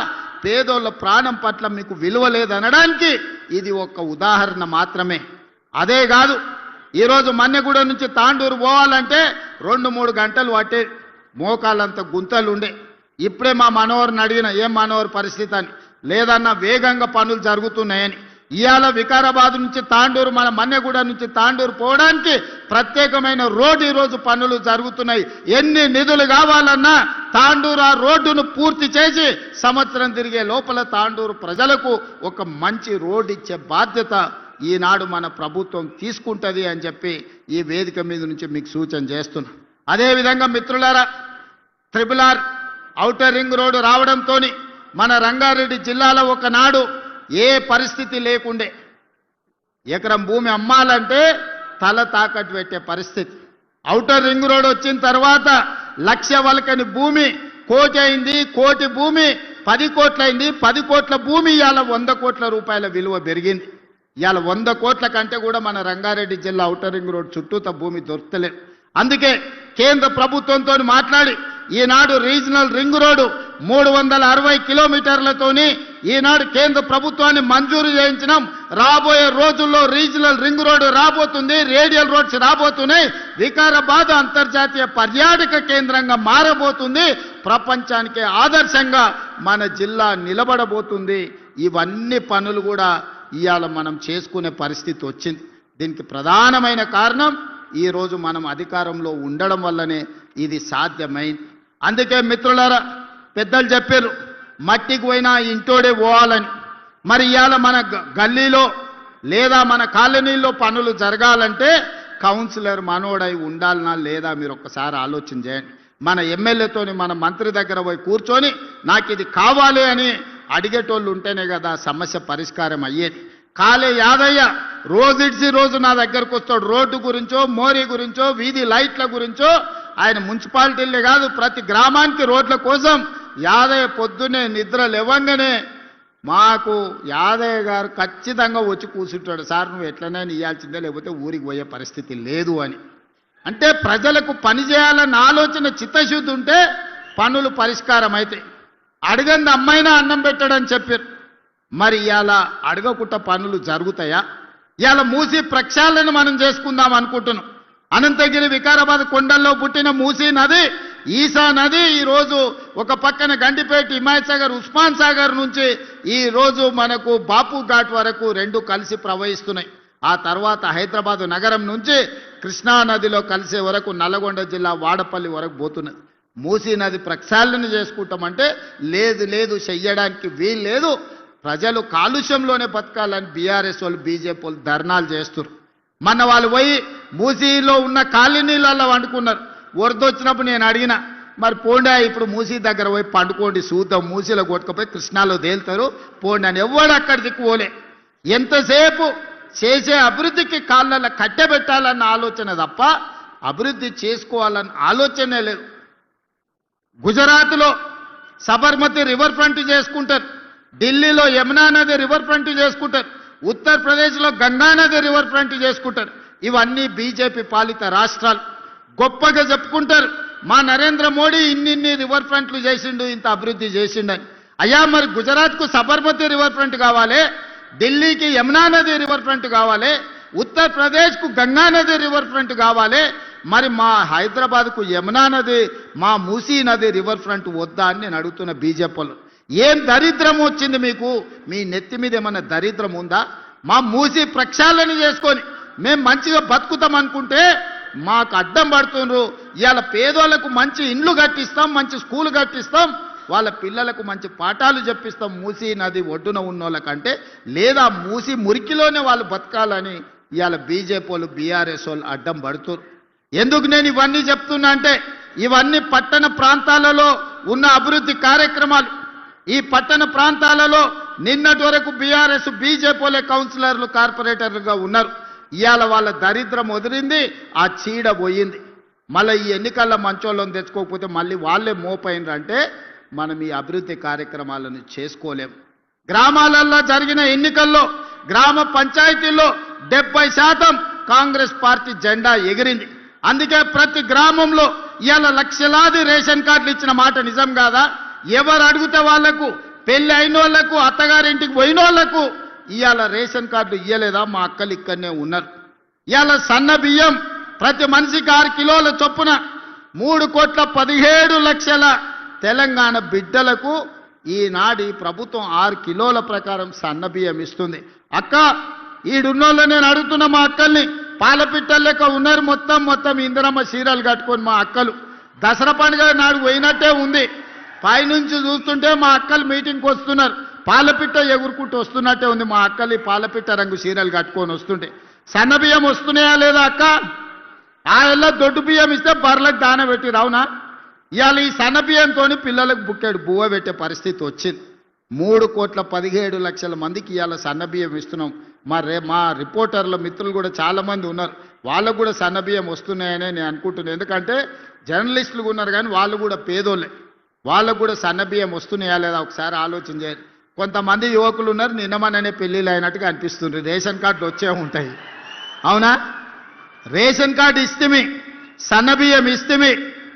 పేదోళ్ళ ప్రాణం పట్ల మీకు విలువ లేదనడానికి ఇది ఒక ఉదాహరణ మాత్రమే. అదే కాదు, ఈరోజు మన్నెగూడ నుంచి తాండూరు పోవాలంటే 2-3 గంటలు పట్టే, మోకాళ్ళంత గుంతలు ఉండే. ఇప్పుడే మా మనోహర్ని అడిగిన, ఏం మనోహర్ పరిస్థితి అని. లేదన్నా వేగంగా పనులు జరుగుతున్నాయని. ఇవాళ వికారాబాద్ నుంచి తాండూరు, మన మన్నెగూడ నుంచి తాండూరు పోవడానికి ప్రత్యేకమైన రోడ్డు ఈరోజు పనులు జరుగుతున్నాయి. ఎన్ని నిధులు కావాలన్నా తాండూరు ఆ రోడ్డును పూర్తి చేసి సంవత్సరం తిరిగే లోపల తాండూరు ప్రజలకు ఒక మంచి రోడ్డు ఇచ్చే బాధ్యత ఈనాడు మన ప్రభుత్వం తీసుకుంటుంది అని చెప్పి ఈ వేదిక మీద నుంచి మీకు సూచన చేస్తున్నా. అదేవిధంగా మిత్రులారా, RRR ఔటర్ రింగ్ రోడ్డు రావడంతో మన రంగారెడ్డి జిల్లాలో ఒకనాడు ఏ పరిస్థితి లేకుండే, ఎకరం భూమి అమ్మాలంటే తల తాకట్టు పెట్టే పరిస్థితి. ఔటర్ రింగ్ రోడ్ వచ్చిన తర్వాత 1,00,000 వలకని భూమి కోటి అయింది, కోటి భూమి 10 కోట్లయింది, 10 కోట్ల భూమి ఇవాళ 100 కోట్ల రూపాయల విలువ పెరిగింది. ఇవాళ 100 కోట్ల కంటే కూడా మన రంగారెడ్డి జిల్లా ఔటర్ రింగ్ రోడ్ చుట్టూత భూమి దొరకలేదు. అందుకే కేంద్ర ప్రభుత్వంతో మాట్లాడి ఈనాడు రీజనల్ రింగ్ రోడ్డు 360 కిలోమీటర్లతోని ఈనాడు కేంద్ర ప్రభుత్వాన్ని మంజూరు చేయించినాం. రాబోయే రోజుల్లో రీజనల్ రింగ్ రోడ్డు రాబోతుంది, రేడియల్ రోడ్స్ రాబోతున్నాయి. వికారాబాద్ అంతర్జాతీయ పర్యాటక కేంద్రంగా మారబోతుంది. ప్రపంచానికి ఆదర్శంగా మన జిల్లా నిలబడబోతుంది. ఇవన్నీ పనులు కూడా ఇవాళ మనం చేసుకునే పరిస్థితి వచ్చింది. దీనికి ప్రధానమైన కారణం ఈరోజు మనం అధికారంలో ఉండడం వల్లనే ఇది సాధ్యమైంది. అందుకే మిత్రులారా, పెద్దలు చెప్పారు మట్టికి పోయినా ఇంటోడే పోవాలని. మరి ఇవాళ మన గల్లీలో లేదా మన కాలనీలో పనులు జరగాలంటే కౌన్సిలర్ మనోడై ఉండాలనా లేదా మీరు ఒక్కసారి ఆలోచన చేయండి. మన ఎమ్మెల్యేతోని మన మంత్రి దగ్గర పోయి కూర్చొని నాకు ఇది కావాలి అని అడిగేటోళ్ళు ఉంటేనే కదా సమస్య పరిష్కారం అయ్యేది. కాలే యాదయ్య రోజుడిసి రోజు నా దగ్గరకు వస్తాడు. రోడ్డు గురించో, మోరీ గురించో, వీధి లైట్ల గురించో. ఆయన మున్సిపాలిటీలే కాదు ప్రతి గ్రామానికి రోడ్ల కోసం యాదయ్య పొద్దునే నిద్ర లేవంగానే మాకు యాదయ్య గారు ఖచ్చితంగా వచ్చి కూర్చుంటాడు. సార్ నువ్వు ఎట్లనైనా ఇవ్వాల్సిందే, లేకపోతే ఊరికి పోయే పరిస్థితి లేదు అని. అంటే ప్రజలకు పని చేయాలన్న ఆలోచన చిత్తశుద్ధి ఉంటే పనులు పరిష్కారం అవుతాయి. అడగంది అమ్మైనా అన్నం పెట్టడని చెప్పారు. మరి ఇవాళ అడగకుండా పనులు జరుగుతాయా? ఇవాళ మూసీ ప్రక్షాళన మనం చేసుకుందాం అనుకుంటున్నాం. అనంతగిరి వికారాబాద్ కొండల్లో పుట్టిన మూసీ నది, ఈసా నది ఈరోజు ఒక పక్కన గండిపేట, హిమాయత్ సాగర్, ఉస్మాన్ సాగర్ నుంచి ఈరోజు మనకు బాపు ఘాట్ వరకు రెండు కలిసి ప్రవహిస్తున్నాయి. ఆ తర్వాత హైదరాబాద్ నగరం నుంచి కృష్ణా నదిలో కలిసే వరకు నల్గొండ జిల్లా వాడపల్లి వరకు పోతున్నది. మూసీ నది ప్రక్షాళన చేసుకుంటామంటే లేదు లేదు చెయ్యడానికి వీలు లేదు. ప్రజలు కాలుష్యంలోనే బతకాలని బీఆర్ఎస్ వాళ్ళు, బీజేపీ వాళ్ళు ధర్నాలు చేస్తున్నారు. మన వాళ్ళు పోయి మూసీలో ఉన్న కాలనీలలో వండుకున్నారు. వరదొచ్చినప్పుడు నేను అడిగిన, మరి పోండా ఇప్పుడు మూసీ దగ్గర పోయి పండుకోండి, చూద్దాం, మూసీలో కొట్టుకుపోయి కృష్ణాలో తేలుతారు పోండి అని. ఎవడు అక్కడి దిక్కుపోలే. ఎంతసేపు చేసే అభివృద్ధికి కాళ్ళల్లో కట్టెబెట్టాలన్న ఆలోచన తప్ప అభివృద్ధి చేసుకోవాలన్న ఆలోచనే లేదు. గుజరాత్లో సబర్మతి రివర్ ఫ్రంట్ చేసుకుంటారు, ఢిల్లీలో యమునా నది రివర్ ఫ్రంట్ చేసుకుంటారు, ఉత్తరప్రదేశ్లో గంగా నది రివర్ ఫ్రంట్ చేసుకుంటారు. ఇవన్నీ బీజేపీ పాలిత రాష్ట్రాలు. గొప్పగా చెప్పుకుంటారు మా నరేంద్ర మోడీ ఇన్ని రివర్ ఫ్రంట్లు చేసిండు, ఇంత అభివృద్ధి చేసిండని. అయ్యా మరి గుజరాత్కు సబర్మతి రివర్ ఫ్రంట్ కావాలి, ఢిల్లీకి యమునా నది రివర్ ఫ్రంట్ కావాలి, ఉత్తరప్రదేశ్కు గంగా నది రివర్ ఫ్రంట్ కావాలి. మరి మా హైదరాబాద్కు యమునా నది, మా మూసీ నది రివర్ ఫ్రంట్ వద్దా అని నేను అడుగుతున్న బీజేపీలో. ఏం దరిద్రం వచ్చింది మీకు? మీ నెత్తి మీద ఏమన్నా దరిద్రం ఉందా? మా మూసీ ప్రక్షాళన చేసుకొని మేము మంచిగా బతుకుతాం అనుకుంటే మాకు అడ్డం పడుతున్నారు. ఇవాళ పేదోళ్లకు మంచి ఇండ్లు కట్టిస్తాం, మంచి స్కూల్ కట్టిస్తాం, వాళ్ళ పిల్లలకు మంచి పాఠాలు చెప్పిస్తాం మూసీ నది ఒడ్డున ఉన్న వాళ్ళకంటే, లేదా మూసీ మురికిలోనే వాళ్ళు బతకాలని ఇవాళ బీజేపీ వాళ్ళు, బీఆర్ఎస్ వాళ్ళు అడ్డం పడుతున్నారు. ఎందుకు నేను ఇవన్నీ చెప్తున్నా అంటే ఇవన్నీ పట్టణ ప్రాంతాలలో ఉన్న అభివృద్ధి కార్యక్రమాలు. ఈ పట్టణ ప్రాంతాలలో నిన్నటి వరకు బీఆర్ఎస్, బీజేపీ కౌన్సిలర్లు, కార్పొరేటర్లుగా ఉన్నారు. ఇవాళ వాళ్ళ దరిద్రం వదిలింది, ఆ చీడ పోయింది. మళ్ళీ ఈ ఎన్నికల్లో మంచోళ్ళని తెచ్చుకోకపోతే మళ్ళీ వాళ్ళే మోపైనరంటే మనం ఈ అభివృద్ధి కార్యక్రమాలను చేసుకోలేము. గ్రామాలలో జరిగిన ఎన్నికల్లో గ్రామ పంచాయతీల్లో 70% కాంగ్రెస్ పార్టీ జెండా ఎగిరింది. అందుకే ప్రతి గ్రామంలో ఇవాళ లక్షలాది రేషన్ కార్డులు ఇచ్చిన మాట నిజం కాదా? ఎవరు అడిగితే వాళ్లకు, పెళ్లి అయిన వాళ్లకు, అత్తగారింటికి పోయిన వాళ్లకు ఇవాళ రేషన్ కార్డులు ఇవ్వలేదా? మా అక్కలు ఇక్కడనే ఉన్నారు. ఇవాళ సన్న బియ్యం ప్రతి మనిషికి 6 కిలోల చొప్పున 3,17,00,000 తెలంగాణ బిడ్డలకు ఈనాడు ఈ ప్రభుత్వం 6 కిలోల ప్రకారం సన్న బియ్యం ఇస్తుంది. అక్క ఈడున్నోళ్ళు నేను అడుగుతున్న మా అక్కల్ని, పాలపిట్టల లెక్క ఉన్నారు మొత్తం ఇందిరమ్మ చీరలు కట్టుకొని మా అక్కలు. దసరా పండుగ నాడు పోయినట్టే ఉంది. పైనుంచి చూస్తుంటే మా అక్కలు మీటింగ్కి వస్తున్నారు, పాలపిట్ట ఎగురుకుంటూ వస్తున్నట్టే ఉంది. మా అక్కలు ఈ పాలపిట్ట రంగు చీరలు కట్టుకొని వస్తుంటే సన్న బియ్యం వస్తున్నాయా లేదా అక్క? ఆ ఎల్ల దొడ్డు బియ్యం ఇస్తే బర్రెలకు దాన పెట్టి రావునా? ఇవాళ ఈ సన్న బియ్యంతో పిల్లలకు బుక్కెడు బువ్వ పెట్టే పరిస్థితి వచ్చింది. 3,17,00,000 మందికి ఇవాళ సన్న బియ్యం ఇస్తున్నాం. మా రిపోర్టర్ల మిత్రులు కూడా చాలామంది ఉన్నారు, వాళ్ళకు కూడా సన్న బియ్యం వస్తున్నాయనే నేను అనుకుంటున్నాను. ఎందుకంటే జర్నలిస్టులు ఉన్నారు కానీ వాళ్ళు కూడా పేదోళ్ళే, వాళ్ళకు కూడా సన్న బియ్యం వస్తున్నాయా లేదా ఒకసారి ఆలోచన చేయాలి. కొంతమంది యువకులు ఉన్నారు, నిన్నమననే పెళ్ళిళ్ళు అయినట్టుగా అనిపిస్తుంది. రేషన్ కార్డులు వచ్చే ఉంటాయి, అవునా? రేషన్ కార్డు ఇస్తేమి, సన్న బియ్యం ఇస్తేమి,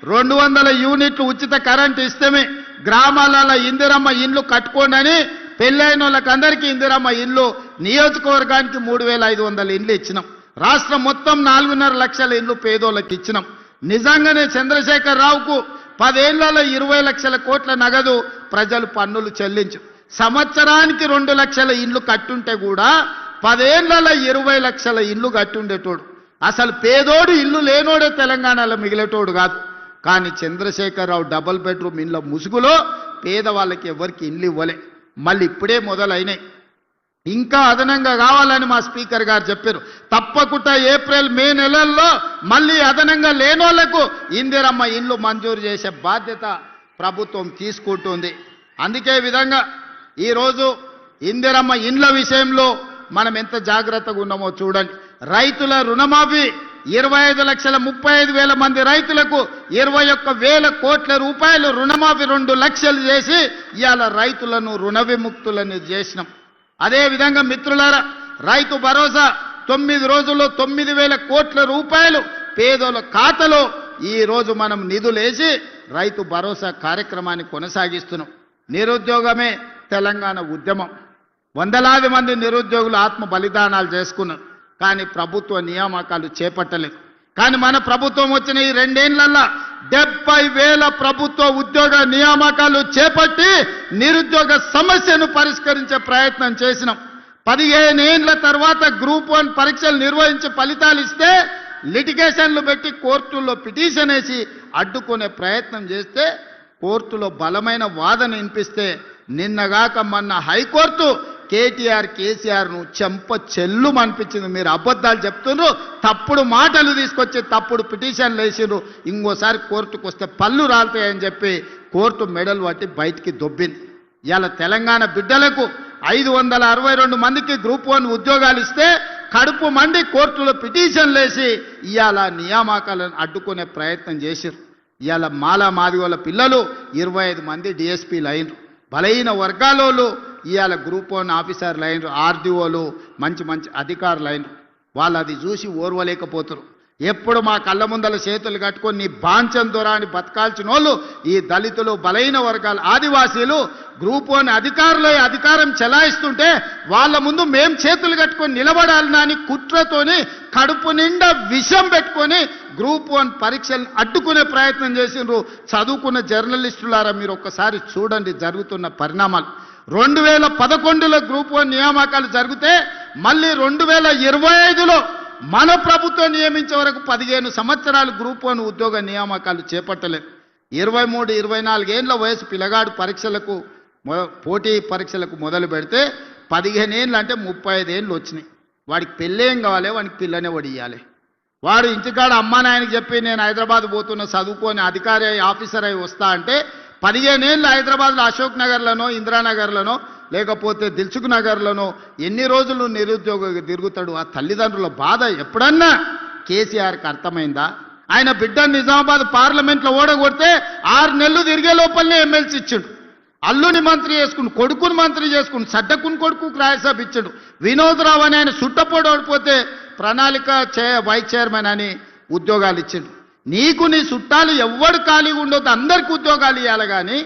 200 యూనిట్లు ఉచిత కరెంట్ ఇస్తేమి, గ్రామాలలో ఇందిరమ్మ ఇండ్లు కట్టుకోండి అని పెళ్ళైన వాళ్ళకందరికీ ఇందిరమ్మ ఇల్లు, నియోజకవర్గానికి 3,500 ఇండ్లు ఇచ్చినాం. రాష్ట్రం మొత్తం 4.5 లక్షల ఇండ్లు పేదోళ్ళకి ఇచ్చినాం. నిజంగానే చంద్రశేఖర్ రావుకు 10 ఏళ్లలో 20 లక్షల కోట్ల నగదు ప్రజలు పన్నులు చెల్లించు. సంవత్సరానికి 2 లక్షల ఇండ్లు కట్టుంటే కూడా 10 ఏళ్లలో 20 లక్షల ఇండ్లు కట్టుండేటోడు. అసలు పేదోడు ఇల్లు లేనోడే తెలంగాణలో మిగిలేటోడు కాదు. కానీ చంద్రశేఖరరావు డబుల్ బెడ్రూమ్ ఇండ్ల ముసుగులో పేదవాళ్ళకి ఎవరికి ఇండ్లు ఇవ్వలే. మళ్ళీ ఇప్పుడే మొదలైనాయి, ఇంకా అదనంగా కావాలని మా స్పీకర్ గారు చెప్పారు. తప్పకుండా ఏప్రిల్ మే నెలల్లో మళ్ళీ అదనంగా లేనోళ్లకు ఇందిరమ్మ ఇండ్లు మంజూరు చేసే బాధ్యత ప్రభుత్వం తీసుకుంటుంది. అందుకే విధంగా ఈరోజు ఇందిరమ్మ ఇండ్ల విషయంలో మనం ఎంత జాగ్రత్తగా ఉన్నామో చూడండి. రైతుల రుణమాఫీ 25,35,000 మంది రైతులకు 21,000 కోట్ల రూపాయలు రుణమాఫీ 2 లక్షలు చేసి ఇవాళ రైతులను రుణ విముక్తులను చేసినాం. అదేవిధంగా మిత్రులారా, రైతు భరోసా 9 రోజుల్లో 9,000 కోట్ల రూపాయలు పేదోళ్ళ ఖాతాలో ఈరోజు మనం నిధులేసి రైతు భరోసా కార్యక్రమాన్ని కొనసాగిస్తున్నాం. నిరుద్యోగమే తెలంగాణ ఉద్యమం. వందలాది మంది నిరుద్యోగులు ఆత్మ బలిదానాలు చేసుకున్నారు, కానీ ప్రభుత్వ నియామకాలు చేపట్టలేదు. కానీ మన ప్రభుత్వం వచ్చిన ఈ 2 ఏళ్లలో 70,000 ప్రభుత్వ ఉద్యోగ నియామకాలు చేపట్టి నిరుద్యోగ సమస్యను పరిష్కరించే ప్రయత్నం చేసినాం. 15 ఏళ్ల తర్వాత గ్రూప్ 1 పరీక్షలు నిర్వహించి ఫలితాలు ఇస్తే లిటిగేషన్లు పెట్టి కోర్టుల్లో పిటిషన్ వేసి అడ్డుకునే ప్రయత్నం చేస్తే కోర్టులో బలమైన వాదన వినిపిస్తే నిన్నగాక మొన్న హైకోర్టు కేసీఆర్ను చెంప చెల్లు అనిపించింది. మీరు అబద్ధాలు చెప్తున్నారు, తప్పుడు మాటలు తీసుకొచ్చి తప్పుడు పిటిషన్లు వేసిర్రు, ఇంకోసారి కోర్టుకు వస్తే పళ్ళు రాలుతాయని చెప్పి కోర్టు మెడలు పట్టి బయటికి దొబ్బింది. ఇవాళ తెలంగాణ బిడ్డలకు 562 మందికి గ్రూప్ 1 ఉద్యోగాలు ఇస్తే కడుపు మండి కోర్టులో పిటిషన్లు వేసి ఇవాళ నియామకాలను అడ్డుకునే ప్రయత్నం చేసిర్రు. ఇవాళ మాలా మాదిగోళ్ళ పిల్లలు 25 మంది డిఎస్పీలు అయినరు. బలహీన వర్గాలోళ్ళు ఇవాళ గ్రూప్ 1 ఆఫీసర్లు అయినరు, ఆర్డీఓలు మంచి అధికారులు అయినరు. వాళ్ళు అది చూసి ఓర్వలేకపోతారు. ఎప్పుడు మా కళ్ళ ముందల చేతులు కట్టుకొని నీ బాంచం దొరాని బతకాల్సిన వాళ్ళు ఈ దళితులు, బలహీన వర్గాలు, ఆదివాసీలు గ్రూప్ 1 అధికారులే అధికారం చెలాయిస్తుంటే వాళ్ళ ముందు మేం చేతులు కట్టుకొని నిలబడాలని అని కుట్రతోని కడుపు నిండా విషం పెట్టుకొని గ్రూప్ 1 పరీక్షలను అడ్డుకునే ప్రయత్నం చేసిండ్రు. చదువుకున్న జర్నలిస్టులారా, మీరు ఒక్కసారి చూడండి జరుగుతున్న పరిణామాలు. 2011లో గ్రూప్ 1 నియామకాలు జరిగితే మళ్ళీ 2025లో మన ప్రభుత్వం నియమించే వరకు 15 సంవత్సరాలు గ్రూప్ 1 ఉద్యోగ నియామకాలు చేపట్టలేదు. 23, 24 ఏళ్ల వయసు పిల్లగాడు పరీక్షలకు పోటీ పరీక్షలకు మొదలు పెడితే 15 ఏళ్ళు అంటే 35 ఏళ్ళు వచ్చినాయి. వాడికి పెళ్ళేం కావాలి, వాడికి పిల్లనే వడియాలి. వాడు ఇంటికాడ అమ్మా నాయనకి చెప్పి నేను హైదరాబాద్ పోతున్న చదువుకొని అధికారి ఆఫీసర్ అయి వస్తా అంటే 15 ఏళ్ళు హైదరాబాద్లో అశోక్ నగర్లోనో, ఇందిరానగర్లోనో, లేకపోతే దిల్సుఖ్ నగర్లోనో ఎన్ని రోజులు నిరుద్యోగ తిరుగుతాడు? ఆ తల్లిదండ్రుల బాధ ఎప్పుడన్నా కేసీఆర్కి అర్థమైందా? ఆయన బిడ్డ నిజామాబాద్ పార్లమెంట్లో ఓడగొడితే 6 నెలలు తిరిగే లోపలనే ఎమ్మెల్సీ ఇచ్చాడు. అల్లుని మంత్రి చేసుకుని, కొడుకుని మంత్రి చేసుకుని, సడ్డకుని కొడుకు రాజ్యసభ ఇచ్చాడు. వినోద్ రావు అని ఆయన సుట్టపోడు ఓడిపోతే ప్రణాళిక వైస్ చైర్మన్ అని ఉద్యోగాలు ఇచ్చాడు. నీకు నీ చుట్టాలు ఎవ్వడు ఖాళీగా ఉండొద్దు, అందరికీ ఉద్యోగాలు ఇవ్వాలి, కానీ